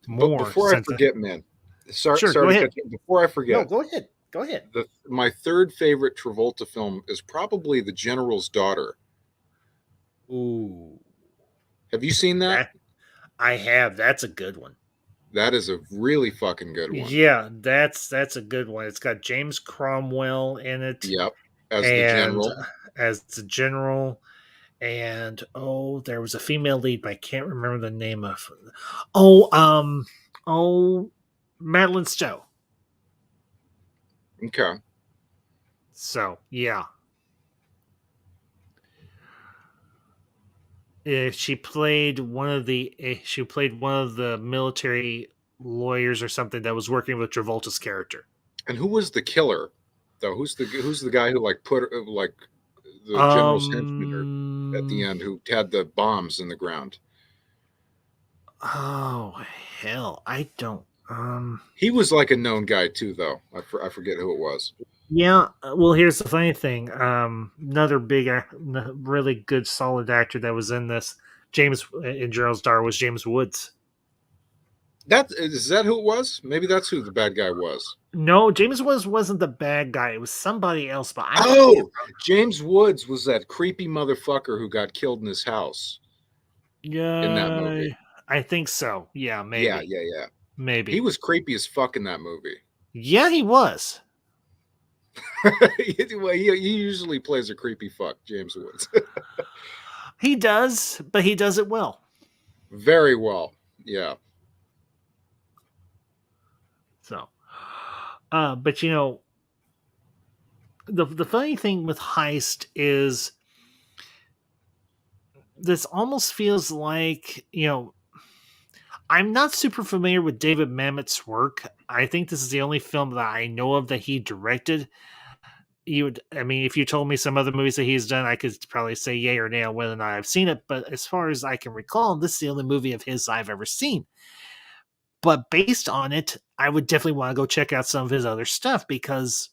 But before I forget, man, sorry to cut you. Before I forget, no, go ahead. Go ahead. My third favorite Travolta film is probably The General's Daughter. Ooh, have you seen that? I have. That's a good one. That is a really fucking good one. Yeah, that's a good one. It's got James Cromwell in it. Yep, as the general. And there was a female lead, but I can't remember the name of. Madeline Stowe. Okay. So yeah, she played one of the military lawyers or something that was working with Travolta's character. And who was the killer, though? Who's the guy who put the general's henchman at the end who had the bombs in the ground? Oh hell, I don't. He was like a known guy too, though. I forget who it was. Yeah, well, here's the funny thing. Another big, really good, solid actor that was in this, in Gerald's Daughter, was James Woods. Is that who it was? Maybe that's who the bad guy was. No, James Woods wasn't the bad guy. It was somebody else. But James Woods was that creepy motherfucker who got killed in his house. Yeah, in that movie. I think so. Yeah, maybe. Yeah. Maybe he was creepy as fuck in that movie. Yeah, he was. He usually plays a creepy fuck, James Woods. He does, but he does it well. Very well. Yeah. So, but the funny thing with Heist is this almost feels like, I'm not super familiar with David Mamet's work. I think this is the only film that I know of that he directed. If you told me some other movies that he's done, I could probably say yay or nay on whether or not I've seen it. But as far as I can recall, this is the only movie of his I've ever seen. But based on it, I would definitely want to go check out some of his other stuff, because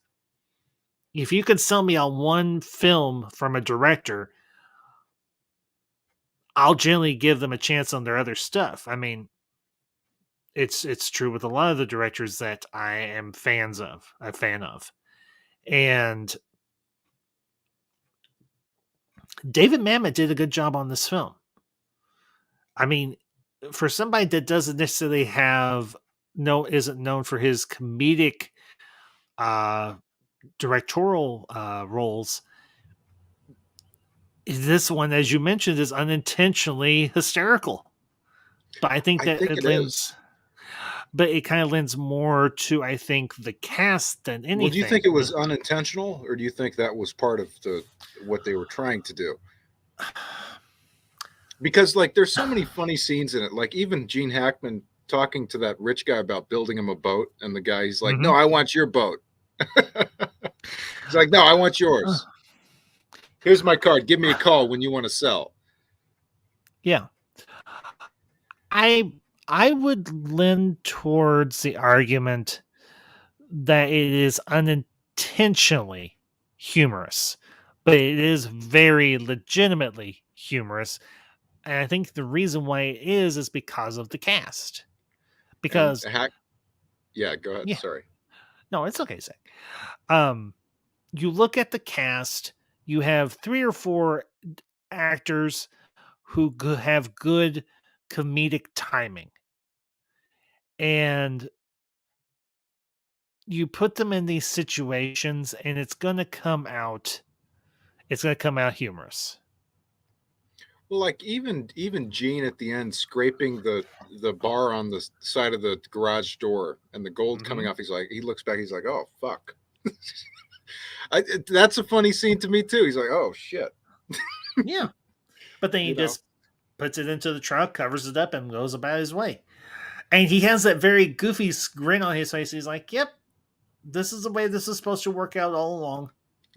if you could sell me on one film from a director, I'll generally give them a chance on their other stuff. I mean, it's true with a lot of the directors that I am a fan of. And David Mamet did a good job on this film. I mean, for somebody that doesn't necessarily isn't known for his comedic directorial roles, this one, as you mentioned, is unintentionally hysterical. But I think that it lends. But it kind of lends more to, I think, the cast than anything. Well, do you think it was unintentional, or do you think that was part of what they were trying to do? Because, like, there's so many funny scenes in it. Like, even Gene Hackman talking to that rich guy about building him a boat, and the guy, he's like, "No, I want your boat." He's like, "No, I want yours. Here's my card. Give me a call when you want to sell." Yeah. I would lean towards the argument that it is unintentionally humorous, but it is very legitimately humorous. And I think the reason why it is because of the cast. Because yeah, go ahead. Yeah. Sorry. No, it's okay, Zack. You look at the cast, you have 3 or 4 actors who have good comedic timing. And you put them in these situations, and it's going to come out humorous. Well, like even Gene at the end scraping the bar on the side of the garage door and the gold coming off. He looks back. He's like, "Oh fuck." That's a funny scene to me too. He's like, "Oh shit." Yeah, but then he just puts it into the truck, covers it up, and goes about his way. And he has that very goofy grin on his face. He's like, "Yep, this is the way this is supposed to work out all along."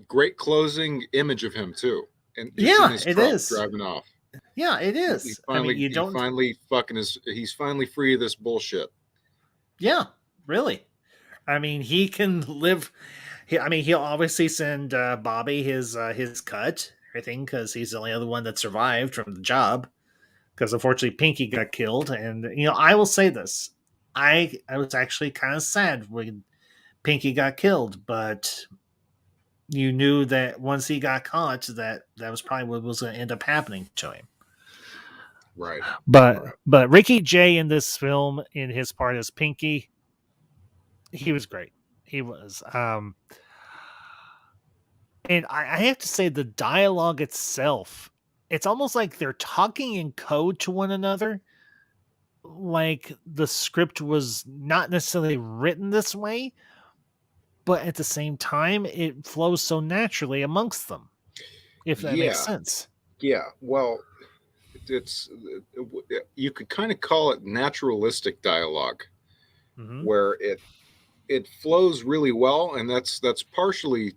Great closing image of him too, and just in his truck, driving off. Yeah, it is. He's finally free of this bullshit. Yeah, really. I mean, he can live. He'll obviously send Bobby his cut, I think, because he's the only other one that survived from the job. Because unfortunately, Pinky got killed, and I will say this: I was actually kind of sad when Pinky got killed, but you knew that once he got caught, that was probably what was going to end up happening to him. Right. But Ricky Jay in this film, in his part as Pinky, he was great. He was. And I have to say, the dialogue itself, it's almost like they're talking in code to one another. Like the script was not necessarily written this way, but at the same time, it flows so naturally amongst them, if that makes sense. Yeah. Well, you could kind of call it naturalistic dialogue, where it flows really well, and that's partially,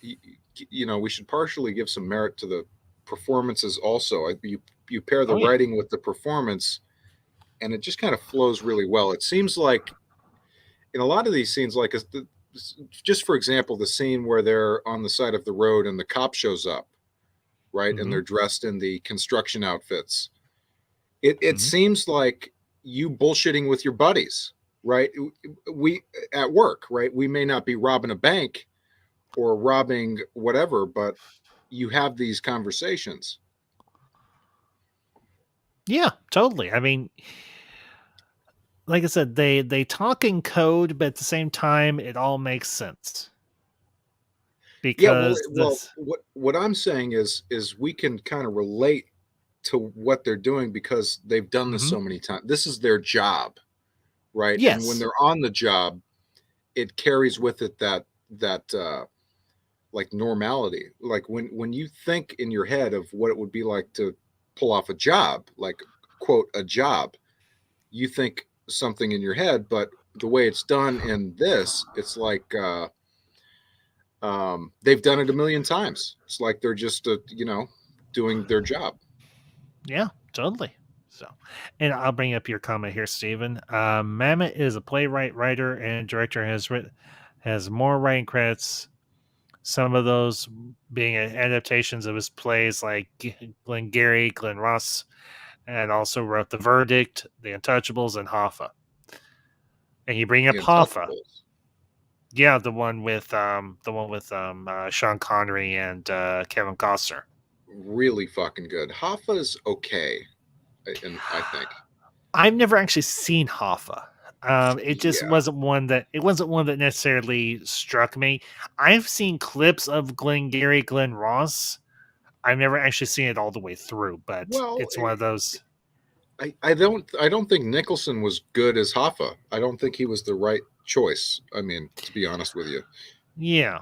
we should partially give some merit to the performances also. You pair the writing with the performance, and it just kind of flows really well. It seems like in a lot of these scenes, like just for example, the scene where they're on the side of the road and the cop shows up, right? And they're dressed in the construction outfits. It seems like you bullshitting with your buddies, right? We at work, right? We may not be robbing a bank or robbing whatever, but you have these conversations. Yeah, totally. I mean, like I said, they talk in code, but at the same time, it all makes sense. Because what I'm saying is we can kind of relate to what they're doing because they've done this so many times. This is their job, right? Yes. And when they're on the job, it carries with it that like normality. Like when you think in your head of what it would be like to pull off a job, like quote a job, you think something in your head, but the way it's done in this, it's like they've done it a million times. It's like they're just doing their job. Yeah, totally. So, and I'll bring up your comment here, Stephen. Mamet is a playwright, writer, and director. Has more writing credits. Some of those being adaptations of his plays, like Glengarry, Glen Ross, and also wrote The Verdict, The Untouchables, and Hoffa. And you bring up The Hoffa, Untouchables. yeah, the one with Sean Connery and Kevin Costner. Really fucking good. Hoffa's okay, and I think I've never actually seen Hoffa. It just Yeah. wasn't one that necessarily struck me. I've seen clips of Glengarry Glen Ross. I've never actually seen it all the way through, but Well, it's one of those. I don't think Nicholson was good as Hoffa. I don't think he was the right choice. I mean, to be honest with you. Yeah.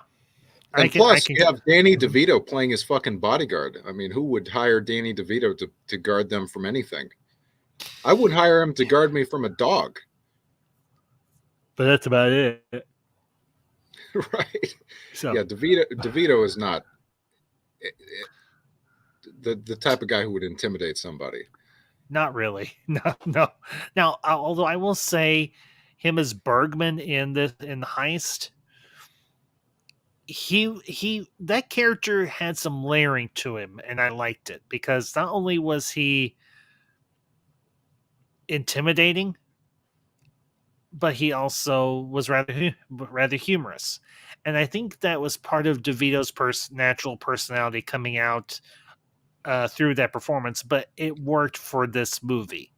And plus, you have Danny DeVito playing his fucking bodyguard. I mean, who would hire Danny DeVito to guard them from anything? I would hire him to guard me from a dog. But that's about it. Right. So Yeah, DeVito is not the type of guy who would intimidate somebody. not really. No. Now, although I will say him as Bergman in the Heist, he that character had some layering to him, and I liked it because not only was he intimidating, but he also was rather humorous, and I think that was part of DeVito's natural personality coming out through that performance. But it worked for this movie,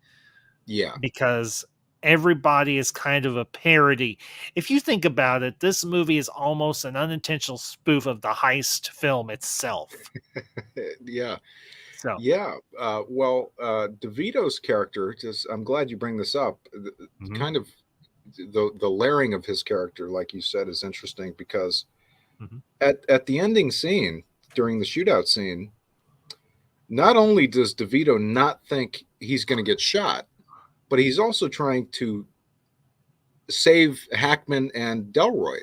Yeah, because everybody is kind of a parody. If you think about it, this movie is almost an unintentional spoof of the Heist film itself. yeah. So Yeah. Well, DeVito's character, I'm glad you bring this up. Kind of the layering of his character, like you said, is interesting because at the ending scene, during the shootout scene, not only does DeVito not think he's going to get shot, but he's also trying to save Hackman and Delroy.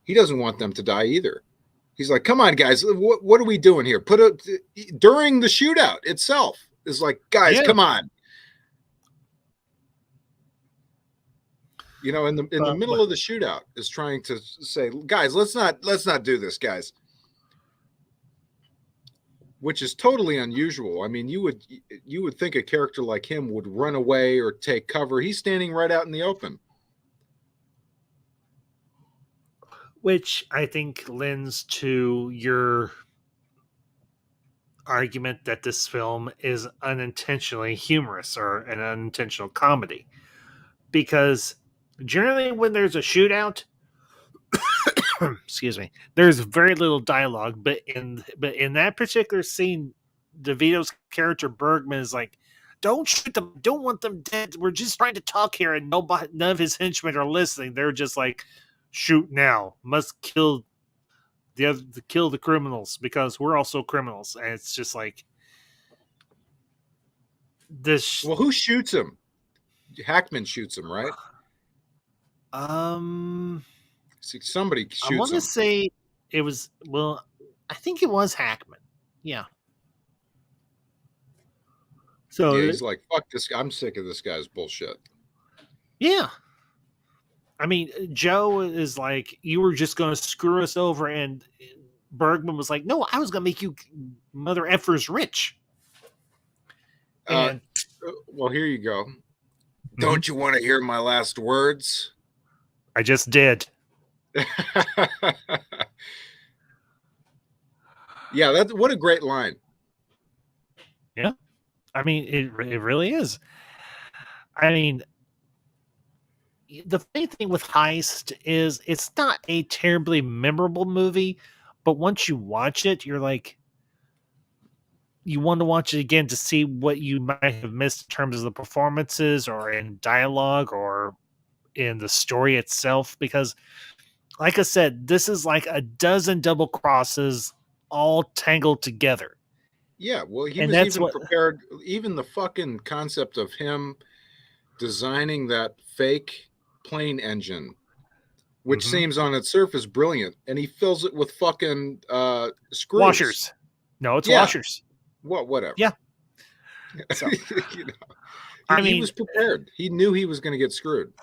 He doesn't want them to die either. He's like, come on, guys, what are we doing here? During the shootout itself, is like, guys, come on. You know, in the middle of the shootout, is trying to say, guys, let's not do this, guys. Which is totally unusual. I mean, you would think a character like him would run away or take cover. He's standing right out in the open. Which I think lends to your argument that this film is unintentionally humorous or an unintentional comedy. Because generally when there's a shootout, excuse me, there's very little dialogue, but in that particular scene, DeVito's character Bergman is like, don't shoot them, don't want them dead, we're just trying to talk here, and none of his henchmen are listening. They're just like, shoot now, must kill the criminals because we're also criminals. And it's just like this. Well, who shoots him? Hackman shoots him, right? Somebody shoots him. I want to say it was, well, I think it was Hackman. Yeah. So yeah, he's like, fuck this. I'm sick of this guy's bullshit. Yeah. I mean, Joe is like, you were just going to screw us over. And Bergman was like, no, I was going to make you mother effers rich. And, well, here you go. Don't you want to hear my last words? I just did. Yeah, what a great line. Yeah. I mean, it really is. I mean, the funny thing with Heist is it's not a terribly memorable movie, but once you watch it, you're like, you want to watch it again to see what you might have missed in terms of the performances or in dialogue or in the story itself. Because like I said, this is like a dozen double crosses all tangled together. Yeah, well, he And was that's even what, prepared. Even the fucking concept of him designing that fake plane engine, which Mhm. seems on its surface brilliant, and he fills it with fucking screws. Washers. No, it's Yeah. washers. Whatever. Yeah. So, You know, I he mean, was prepared. He knew he was going to get screwed.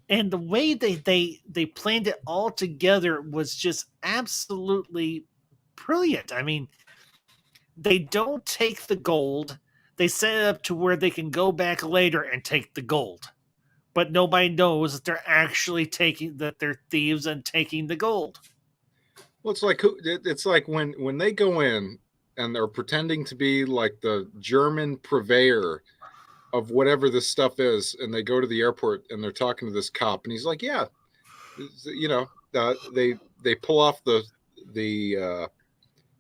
and the way they planned it all together was just absolutely brilliant. I mean, they don't take the gold. They set it up to where they can go back later and take the gold. But nobody knows that they're actually that they're thieves and taking the gold. Well, it's like when they go in and they're pretending to be like the German purveyor of whatever this stuff is, and they go to the airport and they're talking to this cop, and he's like, "Yeah, you know, they pull off the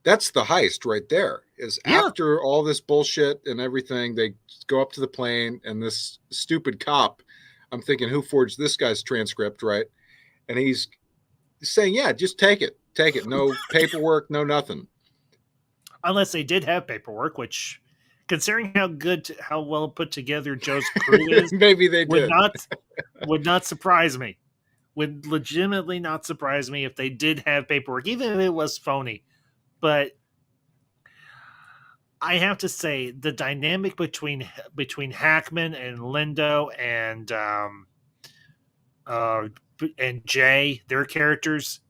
that's the heist right there. Is Yeah. after all this bullshit and everything, they go up to the plane, and this stupid cop, I'm thinking, who forged this guy's transcript, right? And he's saying, "Yeah, just take it, no paperwork, no nothing." Unless they did have paperwork, which, considering how well put together Joe's crew is, Maybe they would did. would not surprise me. Would legitimately not surprise me if they did have paperwork, even if it was phony. But I have to say, the dynamic between Hackman and Lindo and Jay, their characters,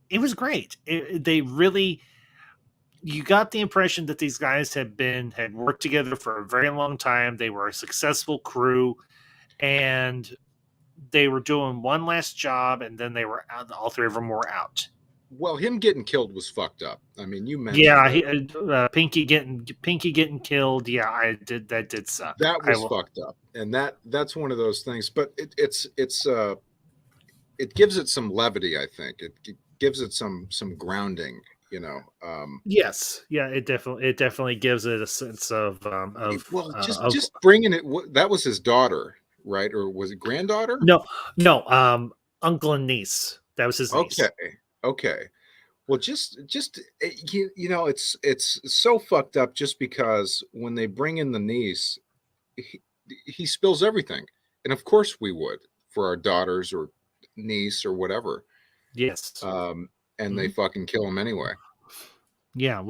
it was great. They really, you got the impression that these guys had worked together for a very long time. They were a successful crew, and they were doing one last job, and then they were out. All three of them were out. Well, him getting killed was fucked up. I mean, you mentioned Pinky getting killed. Yeah, I did. That did suck. That was fucked up, and that's one of those things. But it gives it some levity. I think it gives it some grounding. You know. Yes. Yeah. It definitely gives it a sense of just bringing it. That was his daughter, right? Or was it granddaughter? No. Uncle and niece. That was his niece. Okay. Well, just you know, it's so fucked up just because when they bring in the niece, he spills everything, and of course we would for our daughters or niece or whatever. Yes. And they fucking kill him anyway. Yeah.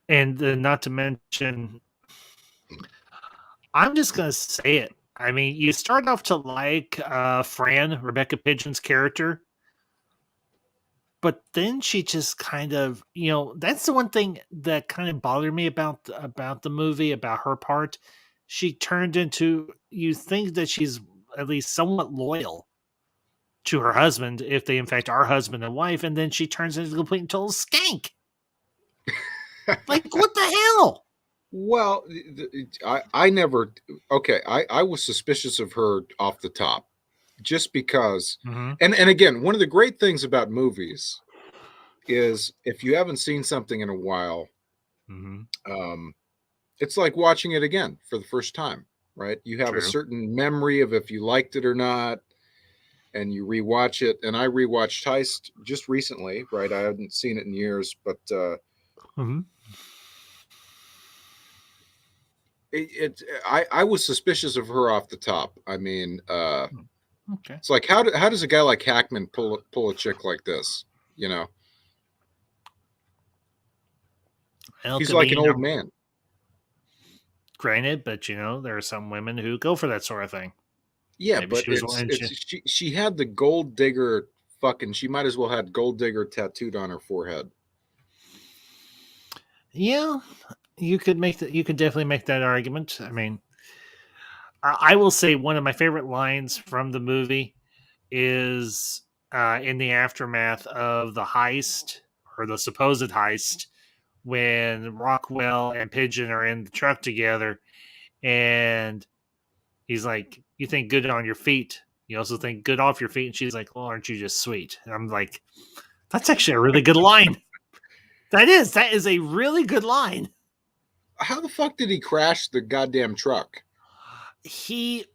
And not to mention, I'm just gonna say it. I mean, you start off to like Fran, Rebecca Pidgeon's character, but then she just kind of, that's the one thing that kind of bothered me about the movie, about her part. She turned into, you think that she's at least somewhat loyal to her husband, if they in fact are husband and wife, and then she turns into a complete and total skank. Like, what the hell? Well, I never. Okay, I was suspicious of her off the top, just because. Mm-hmm. And again, one of the great things about movies is if you haven't seen something in a while, it's like watching it again for the first time, right? You have a certain memory of if you liked it or not, and you rewatch it. And I rewatched Heist just recently, right? I hadn't seen it in years, but I was suspicious of her off the top. I mean, okay. It's like how does a guy like Hackman pull a chick like this? You know, he's like an old man. Granted, but there are some women who go for that sort of thing. Yeah, maybe but she had the gold digger fucking. She might as well had gold digger tattooed on her forehead. Yeah, you could make that. You could definitely make that argument. I mean, I will say one of my favorite lines from the movie is in the aftermath of the heist, or the supposed heist, when Rockwell and Pigeon are in the truck together, and he's like, "You think good on your feet. You also think good off your feet." And she's like, "Well, aren't you just sweet?" And I'm like, that's actually a really good line. That is a really good line. How the fuck did he crash the goddamn truck? Here's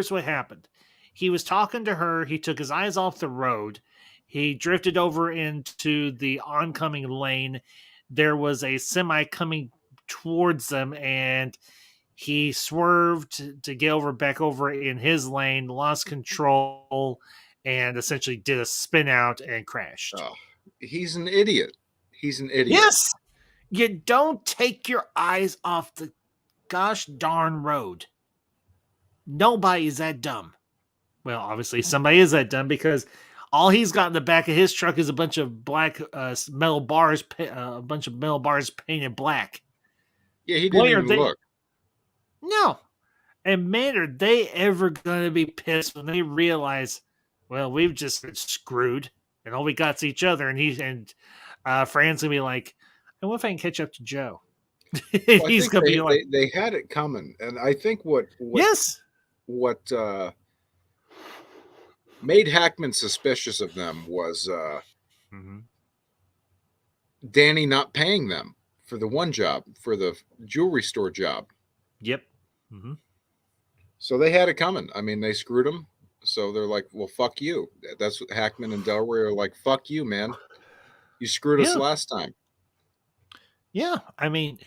what happened. he was talking to her. He took his eyes off the road. He drifted over into the oncoming lane. There was a semi coming towards them, and he swerved to get back over in his lane, lost control, and essentially did a spin out and crashed. Oh, he's an idiot. He's an idiot. Yes! You don't take your eyes off the gosh darn road. Nobody is that dumb. Well, obviously somebody is that dumb, because all he's got in the back of his truck is a bunch of black metal bars, a bunch of metal bars painted black. Yeah, he didn't even look. No. And man, are they ever going to be pissed when they realize, well, we've just been screwed, and all we got's each other. And Fran's going to be like, and what if I can catch up to Joe? Well, He's going to be like, they had it coming. And I think what made Hackman suspicious of them was Danny not paying them for the one job, for the jewelry store job. Yep. Mm-hmm. So they had it coming. I mean, they screwed him. So they're like, well, fuck you. That's what Hackman and Delray are like, fuck you, man. You screwed us last time. Yeah. I mean,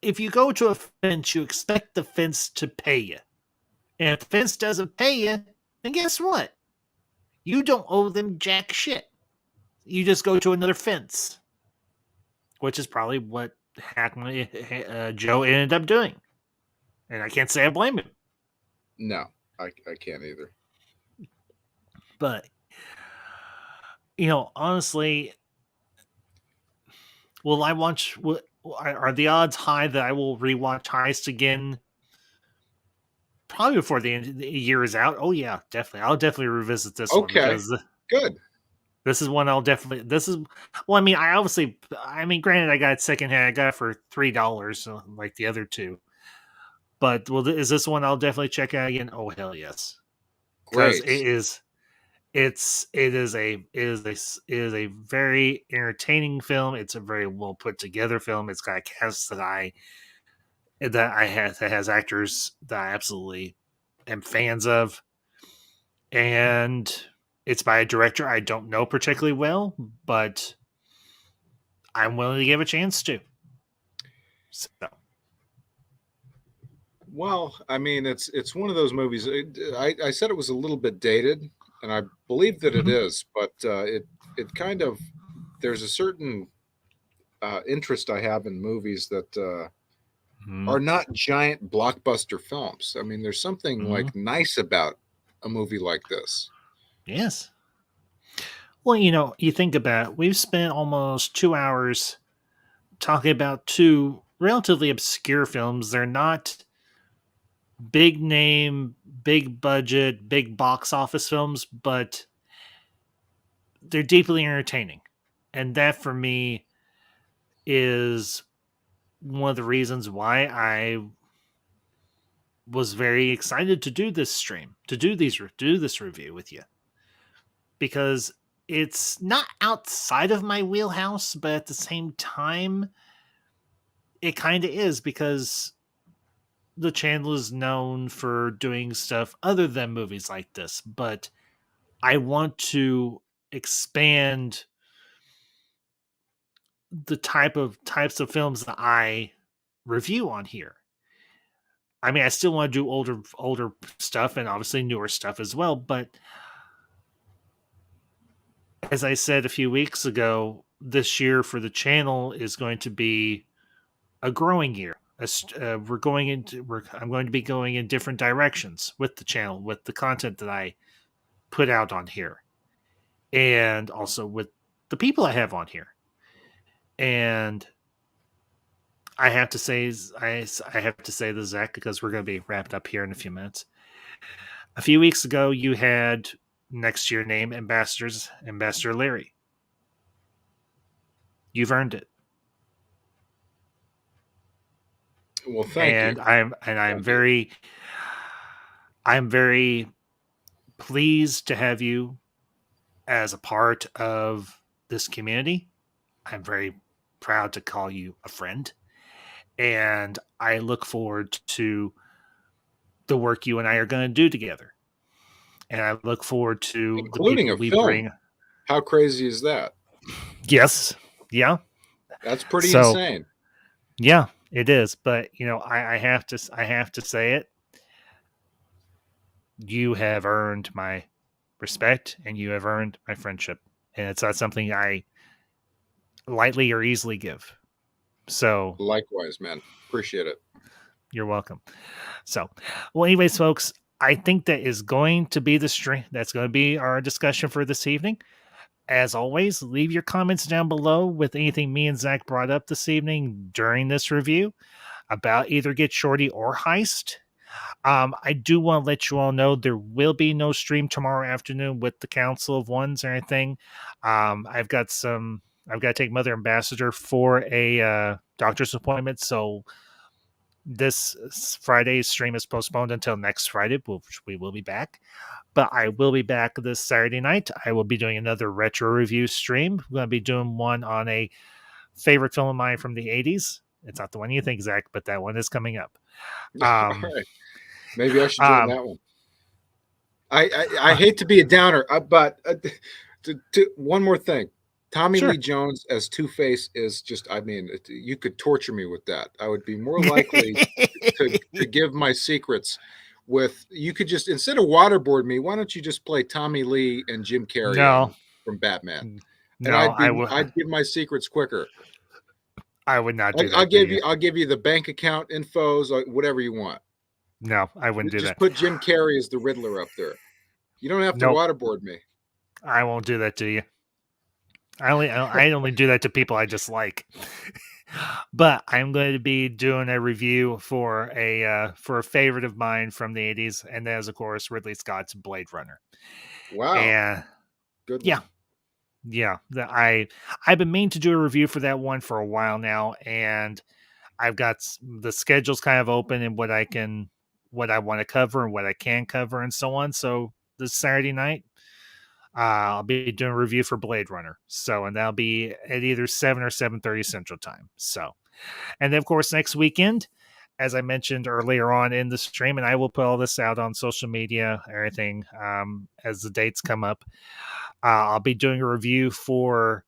if you go to a fence, you expect the fence to pay you. And if the fence doesn't pay you, then guess what? You don't owe them jack shit. You just go to another fence, which is probably what Joe ended up doing. And I can't say I blame him. No, I can't either. But, honestly, will I watch? Are the odds high that I will rewatch Heist again? Probably before the end of the year is out. Oh yeah, definitely. I'll definitely revisit this one. Because good. This is one I'll definitely. Well, I mean, granted, I got it secondhand. I got it for $3, like the other two. But is this one I'll definitely check out again? Oh hell yes! Because it is a very entertaining film. It's a very well put together film. It's got a cast that has actors that I absolutely am fans of, and it's by a director I don't know particularly well, but I'm willing to give a chance to. So. Well, I mean, it's one of those movies. I said it was a little bit dated, and I believe that it is, but it kind of, there's a certain interest I have in movies that are not giant blockbuster films. I mean, there's something like nice about a movie like this. Yes. Well, you think about it, we've spent almost 2 hours talking about two relatively obscure films. They're not big name, big budget, big box office films, but they're deeply entertaining. And that for me is one of the reasons why I was very excited to do this stream, to do this review with you. Because it's not outside of my wheelhouse, but at the same time, it kind of is, because the channel is known for doing stuff other than movies like this, but I want to expand the types of films that I review on here. I mean, I still want to do older stuff and obviously newer stuff as well, but as I said a few weeks ago, this year for the channel is going to be a growing year. I'm going to be going in different directions with the channel, with the content that I put out on here, and also with the people I have on here. And I have to say, the Zack, because we're going to be wrapped up here in a few minutes. A few weeks ago, you had next to your name Ambassador Larry. You've earned it. Well, thank you. I'm very pleased to have you as a part of this community. I'm very proud to call you a friend, and I look forward to the work you and I are going to do together. and I look forward to including the a people we film. bring. How crazy is that? Yes, yeah. That's pretty So, insane. Yeah, it is. But I have to say it. You have earned my respect, and you have earned my friendship, and it's not something I lightly or easily give. So, Likewise, man. Appreciate it. you're welcome. So, well, anyways, folks, I think that is going to be the stream. That's going to be our discussion for this evening. As always, leave your comments down below with anything me and Zach brought up this evening during this review about either Get Shorty or Heist. I do want to let you all know there will be no stream tomorrow afternoon with the Council of Ones or anything. I've got to take Mother Ambassador for a doctor's appointment, so this Friday's stream is postponed until next Friday, which we will be back. But I will be back this Saturday night. I will be doing another retro review stream. I'm going to be doing one on a favorite film of mine from the 80s. It's not the one you think, Zach, but that one is coming up. All right. Maybe I should join that one. I hate to be a downer, but one more thing. Tommy Lee Jones as Two-Face is just, I mean, you could torture me with that. I would be more likely to give my secrets with, you could just, instead of waterboard me, why don't you just play Tommy Lee and Jim Carrey from Batman? And I'd give my secrets quicker. I would not do that. I'll give you the bank account infos, whatever you want. No, I wouldn't do that. Just put Jim Carrey as the Riddler up there. You don't have to waterboard me. I won't do that to you. I only do that to people I just like. But I'm going to be doing a review for a favorite of mine from the 80s, and that is, of course, Ridley Scott's Blade Runner. Wow. And good one. Yeah. I've been meaning to do a review for that one for a while now, and I've got the schedules kind of open and what I want to cover and what I can cover and so on. So this Saturday night, I'll be doing a review for Blade Runner. And that'll be at either 7 or 7:30 Central Time. And then, of course, next weekend, as I mentioned earlier on in the stream, and I will put all this out on social media, everything, as the dates come up. I'll be doing a review for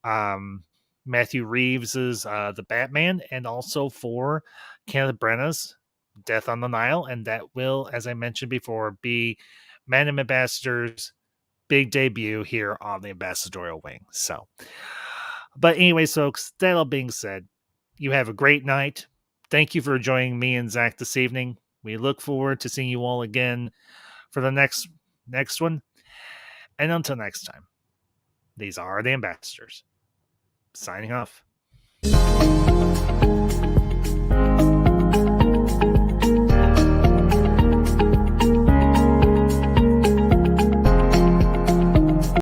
Matthew Reeves's The Batman, and also for Kenneth Branagh's Death on the Nile. And that will, as I mentioned before, be Madam Ambassador's big debut here on the Ambassadorial Wing. But anyways, folks, that all being said, you have a great night. Thank you for joining me and Zach this evening. We look forward to seeing you all again for the next one. And until next time, these are the Ambassadors. Signing off.